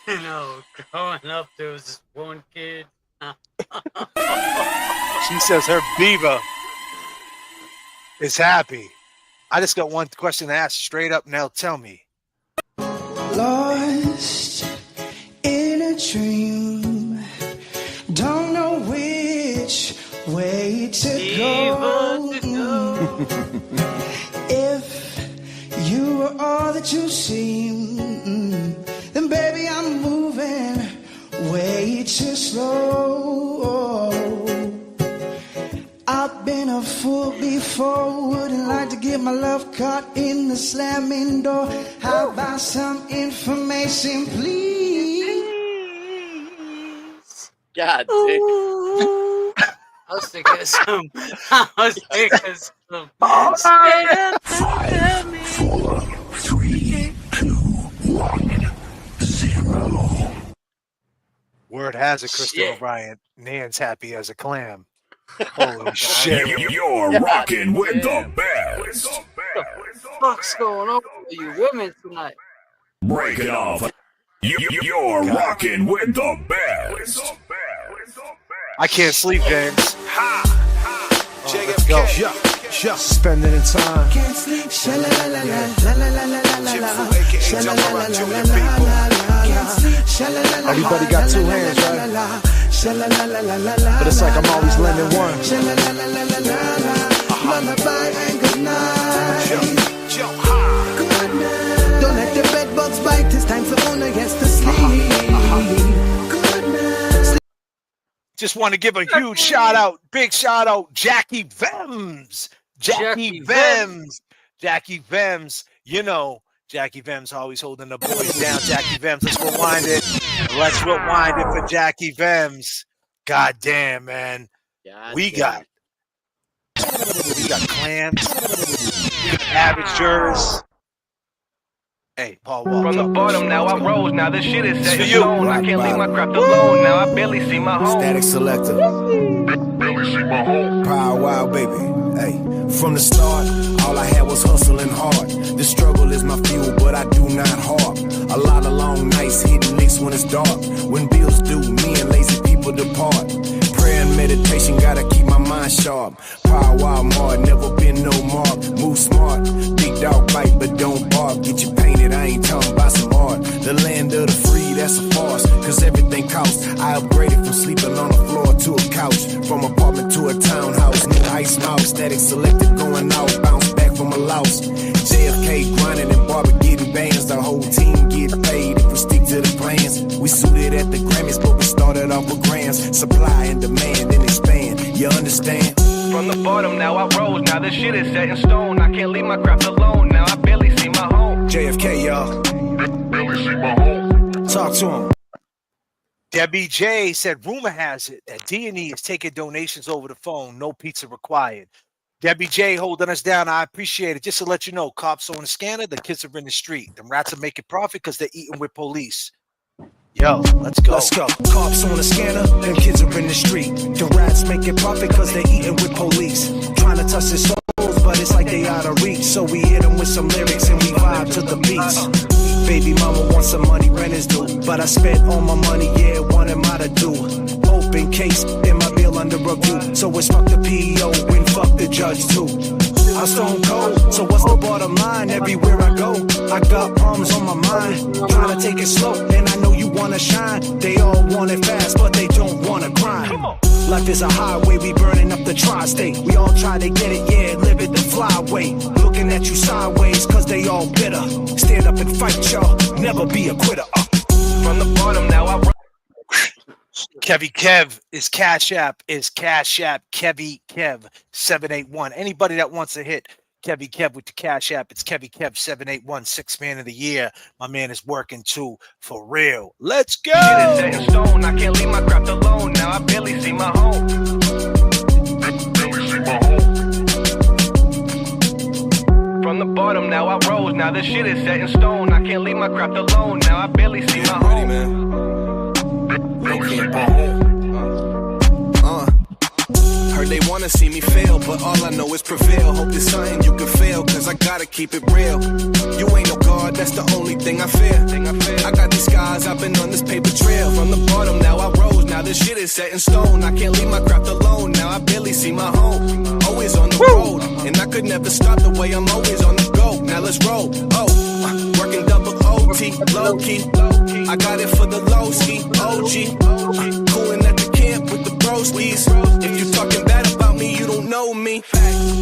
You know, growing up, there was this one kid. She says her beaver is happy. I just got one question to ask straight up. Now tell me. Lost in a dream, don't know which way to go. If you were all that you seem, then baby I'm moving way too slow. I've been a fool before, wouldn't like to get my love caught in the slamming door. How about some information, please? God damn. I was thinking of some. 5, 4, 3, 2, 1, 0. Word has it, Kristen O'Brien. Nan's happy as a clam. Holy shit. You're rocking with the best. What the fuck's going on with you women tonight? Break it off. You're rocking with the best. I can't sleep, James. J.F.K. Just spending in time. Can't sleep. Everybody got two hands, right? But it's like I'm always lending one. Don't let the bed bugs bite. It's time for owner gets to sleep. Just want to give a huge shout out, big shout out, Jackie Vems. Jackie Vems. You know, Jackie Vems always holding the boys down. Jackie Vems, let's rewind it. Let's rewind it for Jackie Vems. God damn, man. We got clams. We got average jurors. Hey, Paul Wall. From the bottom, now I rose. Now this shit is set in stone. I can't leave my craft alone. Now I barely see my home. Static Selector. Barely see my home. Power Wild, baby. Hey, from the start, all I had was hustling hard. The struggle is my fuel, but I do not harp. A lot of long nights hitting licks when it's dark. When bills due, me and lazy people depart. Prayer and meditation, gotta keep my mind sharp. Power Wild Mart, never been no mark. Move smart, big dog bite, but don't bark. Get you painted, I ain't talking about some art. The land of the free, that's a farce, cause everything costs. I upgraded from sleeping on the floor to a couch. From apartment to a townhouse, new ice mouse. Static Selected going out, bounce back from a loss. J.F.K. grinding and barber getting bands. The whole team get paid if we stick supply and demand and expand. You understand? From the bottom, now I rose. Now this shit is set in stone. I can't leave my craft alone. Now I barely see my home. JFK, y'all. Barely see my home. Talk to him. Debbie J said, rumor has it that D&E is taking donations over the phone. No pizza required. Debbie J holding us down. I appreciate it. Just to let you know, cops on the scanner, the kids are in the street. Them rats are making profit because they're eating with police. Yo, let's go. Let's go. Cops on the scanner, them kids are in the street. The rats making profit because they're eating with police. Trying to touch their souls, but it's like they out of reach. So we hit them with some lyrics and we vibe to the beats. Baby mama wants some money, rent is due. But I spent all my money, yeah, what am I to do? Open case, in my bill under review. So it's fuck the PEO and fuck the judge too. I'm stone cold, so what's the bottom line? Everywhere I go, I got problems on my mind. Trying to take it slow, and I know you wanna shine. They all want it fast, but they don't wanna grind. Life is a highway, we burning up the tri-state. We all try to get it, yeah, live it the flyway. Looking at you sideways, cause they all bitter. Stand up and fight, y'all, never be a quitter. From the bottom, now I rose. Kevy Kev is Cash App, Kevy Kev 781. Anybody that wants to hit Kevy Kev with the Cash App, it's Kevy Kev 781, 6th man of the year. My man is working too, for real. Let's go. Shit is set in stone. I can't leave my craft alone. Now I barely see my home. Barely see my home. From the bottom, now I rose. Now this shit is set in stone. I can't leave my craft alone. Now I barely see my home. Heard they wanna see me fail, but all I know is prevail. Hope there's something you can fail, cause I gotta keep it real. You ain't no god, that's the only thing I fear. I got these scars, I've been on this paper trail. From the bottom, now I rose, now this shit is set in stone. I can't leave my craft alone, now I barely see my home. Always on the road, and I could never stop the way I'm always on the go. Now let's roll, working double OT, low key. I got it for the low ski, OG. Cooling at the camp with the broskies. If you talking bad about me, you don't know me.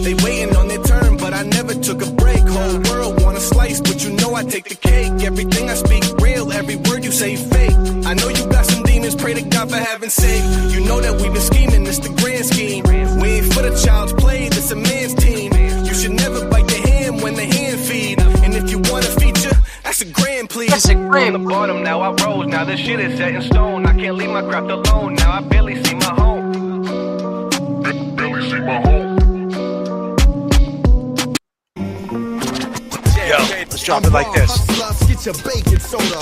They waiting on their turn, but I never took a break. Whole world want a slice, but you know I take the cake. Everything I speak real, every word you say fake. I know you got some demons, pray to God for heaven's sake. You know that we been scheming, it's the grand scheme. We ain't for the child's play, this a man's team. You should never bite the hand when the hand feed. And if you want a feature, that's a grand, please. That's a grand. From the bottom, now I rose. Now this shit is set in stone. I can't leave my craft alone. Now I barely see my home. Barely see my home. Yo, let's drop it like this. Get your bacon soda.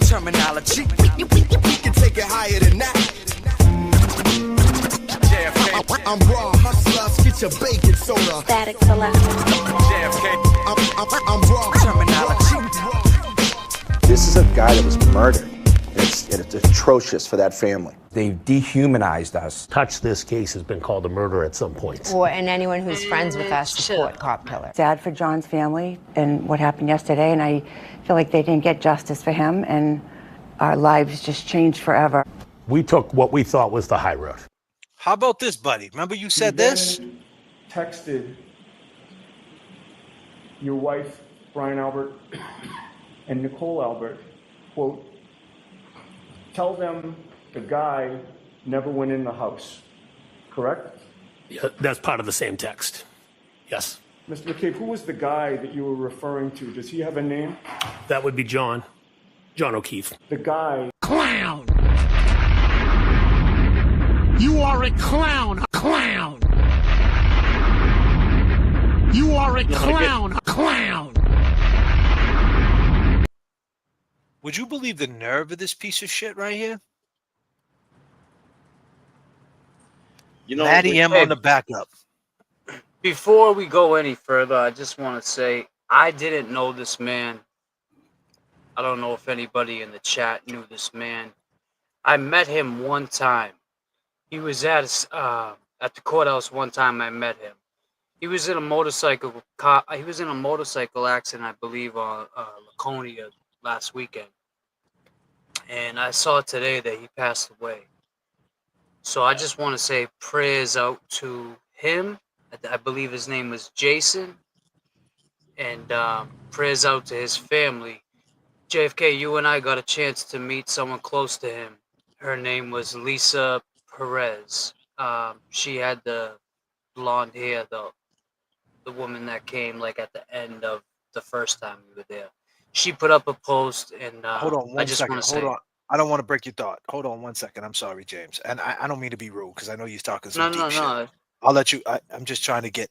Terminology. We can take it higher than that. J.F.K. I'm raw hustler. Get your bacon soda. Static selection. J.F.K. I'm raw terminology. This is a guy that was murdered. It's atrocious for that family. They've dehumanized us. Touch this case has been called a murder at some point. And anyone who's friends with us support cop killer. Sad for John's family and what happened yesterday, and I feel like they didn't get justice for him, and our lives just changed forever. We took what we thought was the high road. How about this, buddy? Remember you said this? Texted your wife, Brian Albert, and Nicole Albert, quote, tell them the guy never went in the house, correct? Yeah, that's part of the same text. Yes. Mr. McCabe, who was the guy that you were referring to? Does he have a name? That would be John O'Keefe. The guy. Clown! You are a clown! A clown! You are a clown! A clown! Would you believe the nerve of this piece of shit right here? You know, Matty M on the backup. Before we go any further, I just want to say I didn't know this man. I don't know if anybody in the chat knew this man. I met him one time. He was at the courthouse one time. I met him. He was in a motorcycle. He was in a motorcycle accident, I believe, on Laconia last weekend. And I saw today that he passed away. So I just want to say prayers out to him. I believe his name was Jason. And prayers out to his family. JFK, you and I got a chance to meet someone close to him. Her name was Lisa Perez. She had the blonde hair, though. The woman that came like at the end of the first time we were there. She put up a post, and Hold on I one just second. want to Hold say, on. I don't want to break your thought. Hold on one second. I'm sorry, James. And I don't mean to be rude because I know you're talking some no, deep no, shit. no. I'll let you. I'm just trying to get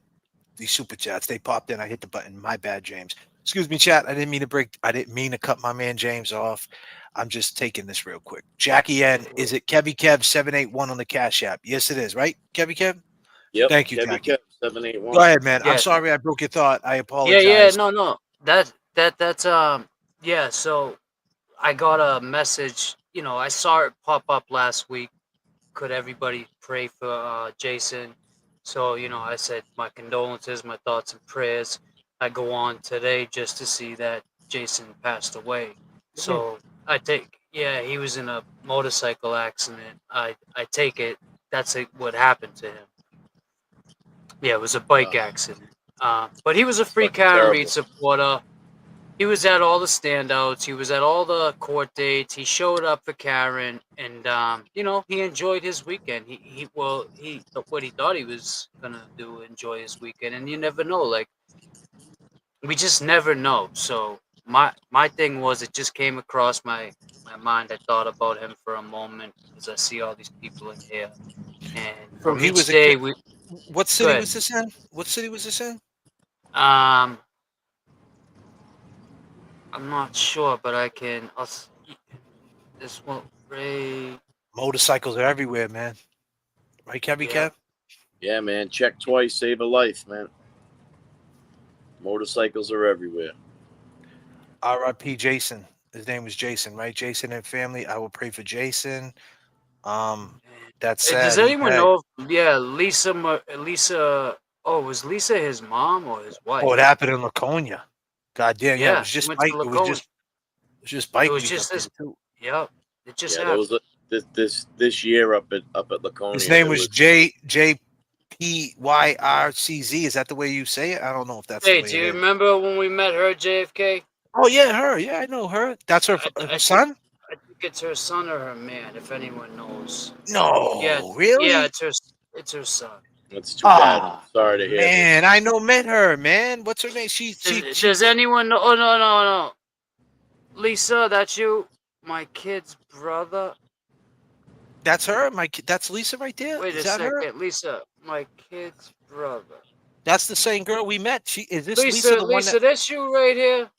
these super chats. They popped in. I hit the button. My bad, James. Excuse me, chat. I didn't mean to break. I didn't mean to cut my man James off. I'm just taking this real quick. Jackie N, is it Kevy Kev 781 on the Cash App? Yes, it is. Right, Kevy Kev. Yep. Thank you, Kevy Jackie. Kev 781. Go ahead, man. I'm Yeah, sorry I broke your thought. I yeah, apologize. no. That's yeah. So I got a message. I saw it pop up last week. Could everybody pray for Jason? So I said my condolences, my thoughts and prayers. I go on today just to see that Jason passed away. So he was in a motorcycle accident. I take it that's what happened to him. Yeah, it was a bike accident. But he was a free Fucking Karen Reed terrible. supporter. He was at all the standouts. He was at all the court dates. He showed up for Karen, and he enjoyed his weekend. He what he thought he was gonna do, enjoy his weekend, and you never know. Like we just never know. So my thing was, it just came across my mind. I thought about him for a moment as I see all these people in here, and So from he each was a day kid. we What go city ahead. was this in? What city was this in? I'm not sure, but this one, Ray. Motorcycles are everywhere, man. Right, Kevy Yeah. Kev? Yeah, man. Check twice, save a life, man. Motorcycles are everywhere. R.I.P. Jason. His name was Jason, right? Jason and family. I will pray for Jason. That's Does sad. He anyone died. know? Yeah, Lisa. Oh, was Lisa his mom or his wife? Oh, it happened in Laconia. God damn, yeah. It Yeah, was she just went to bike. It was Laconia. just It bike was week up just there this. too. Yep, it just Yeah, happened. this year up at Laconia. His name there was JPYRCZ. Is that the way you say it? I don't know if that's the Hey, way do it you is. remember when we met her, JFK? Oh yeah, her. Yeah, I know her. That's her, her son? I think it's her son or her man, if anyone knows. Yeah, No, really? it's her son. That's too bad. Ah, Sorry to hear man, this. I know met her, man. What's her name? She Does anyone know? Oh no. Lisa, that's you, my kid's brother. That's her. That's Lisa right there. Wait Is a that her? second, Lisa, my kid's brother. That's the same girl we met. Is this Lisa, the one that? Lisa, that's you right here.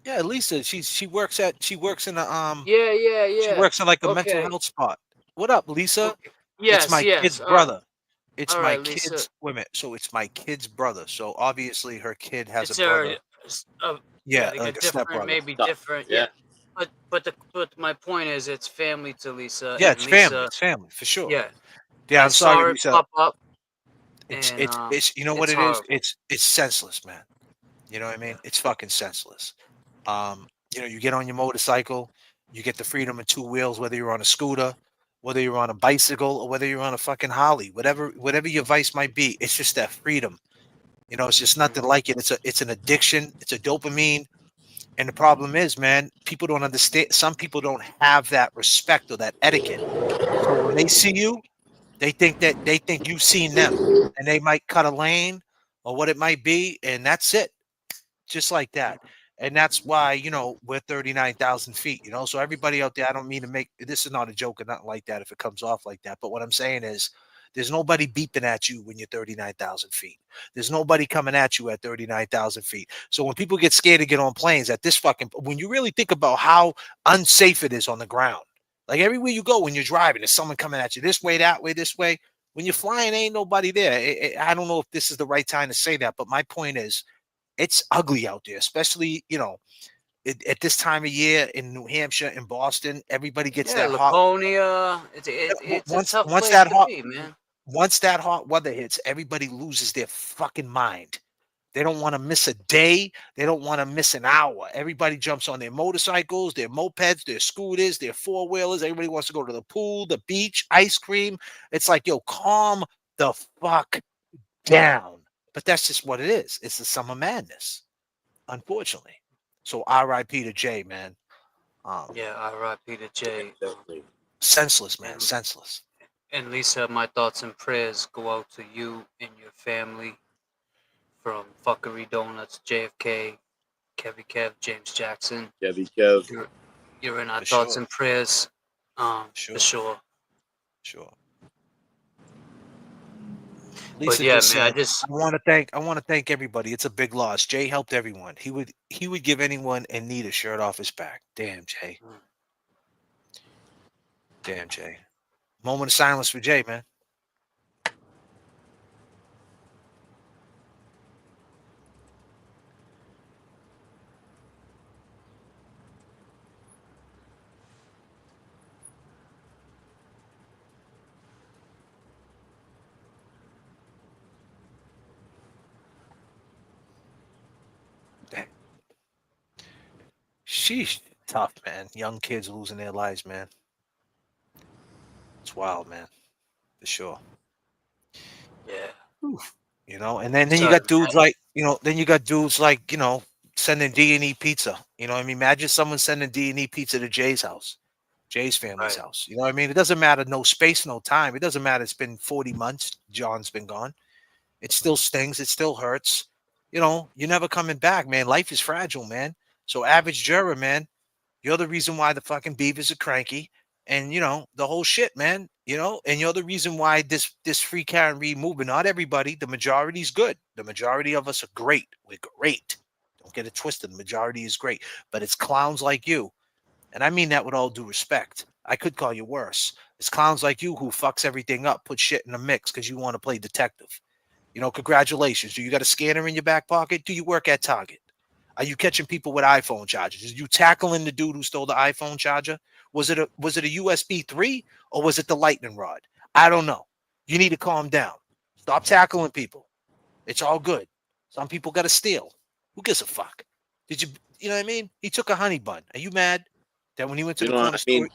Yeah, Lisa. She works in a she Yeah. works in like a mental Okay. health spot. What up, Lisa? Okay. It's Yes. my kid's All brother. It's my right, Lisa. kid's women. So it's my kid's brother. So obviously her kid has a It's her. brother. Yeah, Yeah, they like got a different, stepbrother. maybe different. Yeah. But my point is, it's family to Lisa, Yeah, and it's family. Lisa. It's family for sure. Yeah. Yeah, I I'm sorry, saw it Lisa. pop up, It's and it's it's you know what it's it is? horrible. It's senseless, man. You know what I mean? It's fucking senseless. You get on your motorcycle, you get the freedom of two wheels, whether you're on a scooter, whether you're on a bicycle, or whether you're on a fucking Harley, whatever your vice might be, it's just that freedom. It's just nothing like it. It's an addiction, it's a dopamine. And the problem is, man, people don't understand. Some people don't have that respect or that etiquette. So when they see you, they think you've seen them, and they might cut a lane or what it might be, and that's it, just like that. And that's why we're 39,000 feet. So everybody out there, I don't mean to make this is not a joke or nothing like that if it comes off like that. But what I'm saying is, there's nobody beeping at you when you're 39,000 feet. There's nobody coming at you at 39,000 feet. So when people get scared to get on planes at this when you really think about how unsafe it is on the ground, like everywhere you go when you're driving, there's someone coming at you this way, that way, this way. When you're flying, ain't nobody there. I don't know if this is the right time to say that, but my point is, it's ugly out there, especially at this time of year in New Hampshire and Boston. Everybody gets Yeah, that hot. Laconia. It's a tough Once place that to hot be, man. once that hot weather hits, everybody loses their fucking mind. They don't want to miss a day. They don't want to miss an hour. Everybody jumps on their motorcycles, their mopeds, their scooters, their four-wheelers. Everybody wants to go to the pool, the beach, ice cream. It's like, yo, calm the fuck down. But that's just what it is. It's the summer madness, unfortunately. So R.I.P. to Jay, man. Yeah, R.I.P. to Jay. Definitely. Senseless, man. Senseless. And Lisa, my thoughts and prayers go out to you and your family. From Fuckery Donuts, J.F.K, Kevy Kev, James Jackson. Kevy Kev. You're in our For thoughts sure. and prayers. For sure. Sure. But Lisa yeah, just man, said, I want to thank everybody. It's a big loss. Jay helped everyone. He would give anyone in need a shirt off his back. Damn, Jay. Damn, Jay. Moment of silence for Jay, man. Damn. Sheesh. Tough, man. Young kids losing their lives, man. It's wild, man. For sure. Yeah. Oof. You know, and then you got dudes like, sending D&E pizza. You know what I mean? Imagine someone sending D&E pizza to Jay's house, Jay's family's house. You know what I mean? It doesn't matter, no space, no time. It doesn't matter. It's been 40 months. John's been gone. It still stings. It still hurts. You know, you're never coming back, man. Life is fragile, man. So average juror, man, you're the reason why the fucking Beavers are cranky. And, you know, the whole shit, man, you know, and you're the reason why this Free Karen Reed movement, not everybody, the majority is good. The majority of us are great. We're great. Don't get it twisted. The majority is great. But it's clowns like you. And I mean that with all due respect. I could call you worse. It's clowns like you who fucks everything up, put shit in a mix because you want to play detective. You know, congratulations. Do you got a scanner in your back pocket? Do you work at Target? Are you catching people with iPhone chargers? Are you tackling the dude who stole the iPhone charger? Was it a USB 3 or was it the lightning rod? I don't know. You need to calm down. Stop tackling people. It's all good. Some people got to steal. Who gives a fuck? You know what I mean? He took a honey bun. Are you mad that when he went to the corner store?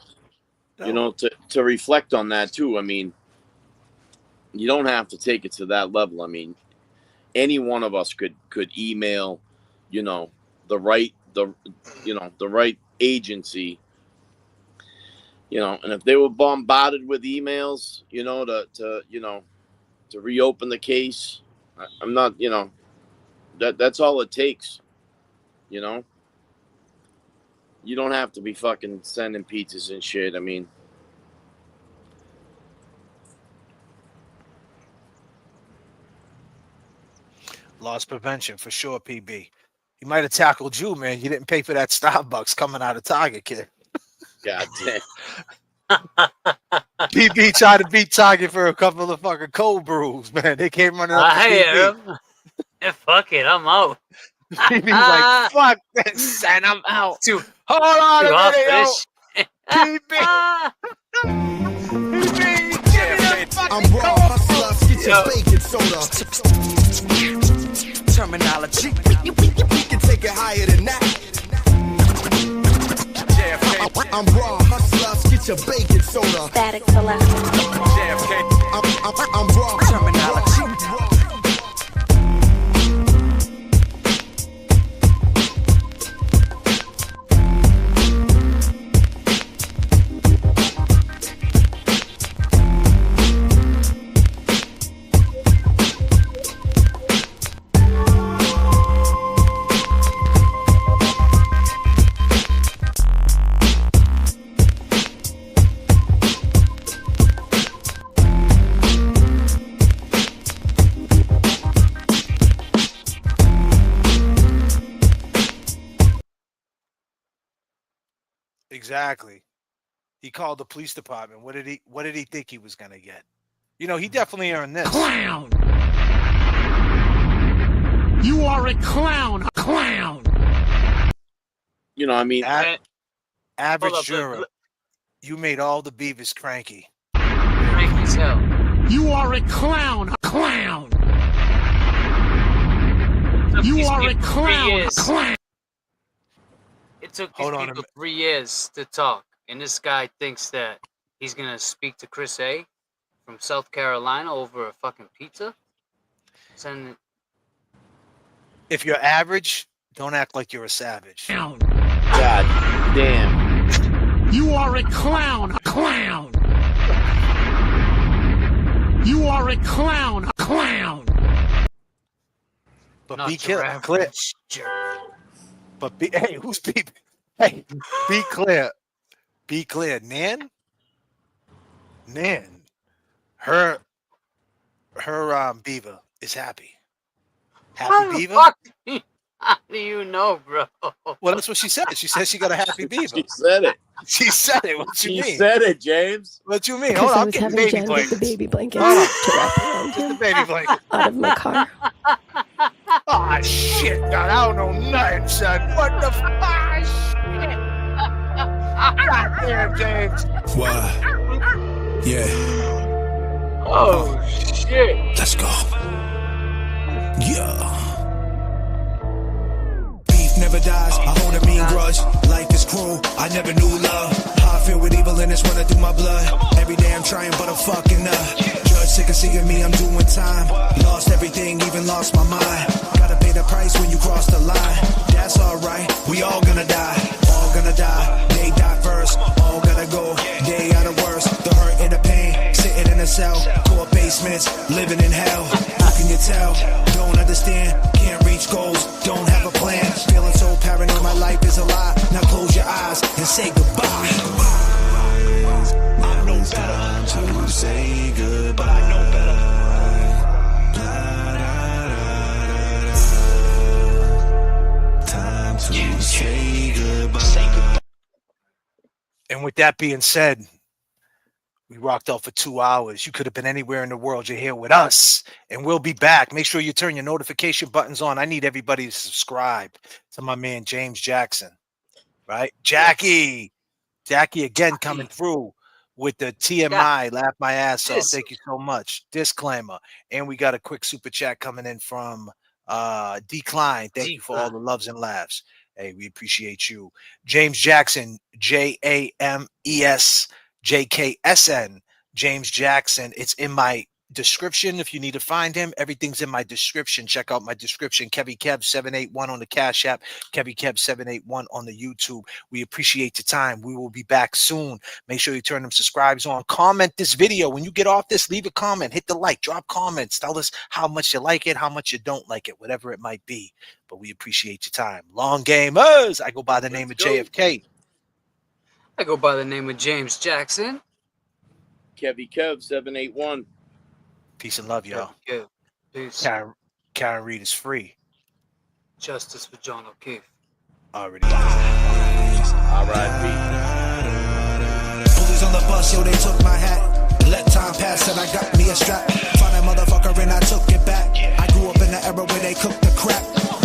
You know, to reflect on that too. I mean, you don't have to take it to that level. I mean, any one of us could email, you know, the right agency, you know, and if they were bombarded with emails, you know, to reopen the case, I'm not, you know, that's all it takes, you know. You don't have to be fucking sending pizzas and shit. I mean, loss prevention for sure, PB. He might have tackled you, man. You didn't pay for that Starbucks coming out of Target, kid. God damn. PB tried to beat Target for a couple of fucking cold brews, man. They came running up to PB. Fuck it, I'm out. PB's like, fuck this, and I'm out. Hold on a minute, yo. PB. PB, give me the fucking cold brews. Get your bacon soda. Terminology. We can take it higher than that. J.F.K. I'm raw hustlers. Get your bacon soda. Static selection. J.F.K. I'm raw terminology. Exactly. He called the police department. What did he think he was gonna get? You know, he definitely earned this. Clown! You are a clown! A clown! You know, I mean, average juror. You made all the Beavers cranky. Cranky as hell. You are a clown! A clown! You are a clown! A clown! It took these people 3 years to talk, and this guy thinks that he's gonna speak to Chris A. from South Carolina over a fucking pizza. Send. If you're average, don't act like you're a savage. God damn. You are a clown. Clown. You are a clown. Clown. But Not be your clear. average jerk. But hey, who's beeping? Hey, be clear. Be clear. Nan, her beaver is happy. Happy beaver? How do you know, bro? Well, that's what she said. She said she got a happy beaver. She said it. She said it. What you mean? She said it, James. What you mean? Hold on, I'm getting baby blankets. The baby blankets Hold on. to wrap around Just him the baby blanket. out of my car. Oh shit, God, I don't know nothing, son. What the fuck? Shit. God damn, James. Why? Yeah. Oh shit. Let's go. Yeah. Beef never dies. I hold a mean grudge. Life is cruel. I never knew love. How I feel with evil and it's running through my blood. Every day I'm trying, but I'm fucking up. Judge sick of seeing me, I'm doing time. Lost everything, even lost my mind. Gotta pay the price when you cross the line. That's alright. We all gonna die. All gonna die. They die first. All gotta go. They are the worst. The hurt and the pain. Sitting in a cell. Court basements. Living in hell. How can you tell? Don't understand. Can't reach goals. Don't have a plan. Feeling so paranoid. My life is a lie. Now close your eyes and say goodbye. I know better to say goodbye. I know better. Time to say goodbye. And with that being said, we rocked out for 2 hours. You could have been anywhere in the world. You're here with us, and we'll be back. Make sure you turn your notification buttons on. I need everybody to subscribe to my man James Jackson, right? Jackie again coming through with the TMI. Laugh my ass off. Thank you so much. Disclaimer. And we got a quick super chat coming in from Decline. Thank you for all the loves and laughs. Hey, we appreciate you. James Jackson, JAMESJKSN. James Jackson. It's in my description. If you need to find him, everything's in my description. Check out my description. Kevy Kev 781 on the Cash App. Kevy Kev 781 on the YouTube. We appreciate your time. We will be back soon. Make sure you turn them subscribes on. Comment this video. When you get off this, leave a comment. Hit the like. Drop comments. Tell us how much you like it, how much you don't like it, whatever it might be. But we appreciate your time. Long gamers. I go by the name of JFK. I go by the name of James Jackson. Kevy Kev 781. Peace and love, y'all. Yeah. Peace. Karen Reed is free. Justice for John O'Keefe. Already. R.I.P. Police on the bus, yo, they took my hat. Let time pass and I got me a strap. Found that motherfucker and I took it back. I grew up in the era where they cooked the crap.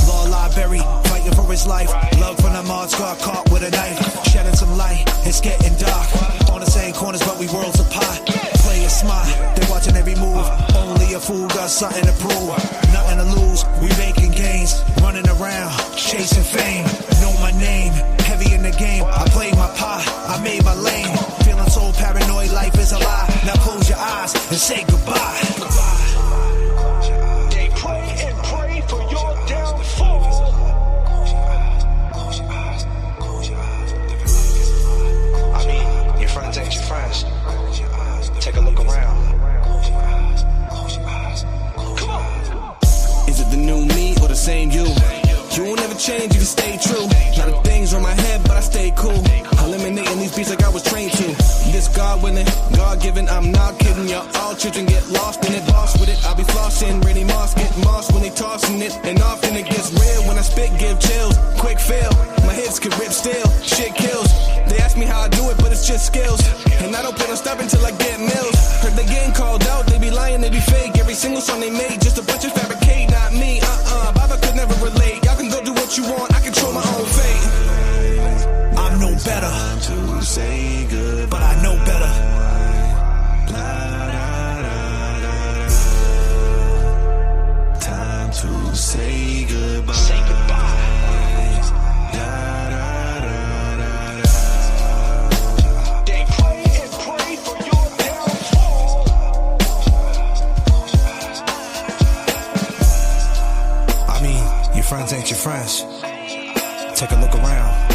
Law library, fighting for his life. Love from the mods, got caught with a knife. Shedding some light, it's getting dark. On the same corners, but we worlds apart. Play it smart, they watching every move. Only a fool got something to prove. Nothing to lose, we making gains. Running around, chasing fame. Know my name, heavy in the game. I played my part, I made my lane. Feeling so paranoid, life is a lie. Now close your eyes and say goodbye. They pray and pray for your downfall. I mean, your friends ain't your friends. Take a look around. Come on. Is it the new me or the same you? You won't ever change, you can stay true. Now the things on my head, but I stay cool. Eliminating these beats like I was trained to. This God willing, God given, I'm not kidding. Y'all all children get lost in it, lost with it. I'll be flossing, ready moss, get moss when they tossing it. And often it gets real when I spit, give chills. Quick fail, my hits can rip still. Shit kills. They ask me how I do it, but it's just skills. And I don't plan on stopping till I get mills. Heard they getting called out, they be lying, they be fake. Every single song they made, just a bunch of fabricate, not me. Baba could never relate. Y'all can go do what you want, I control my own fate. I'm no better, but I know better. Time to say goodbye. Say goodbye. They pray and pray for your downfall. I mean, your friends ain't your friends. Take a look around.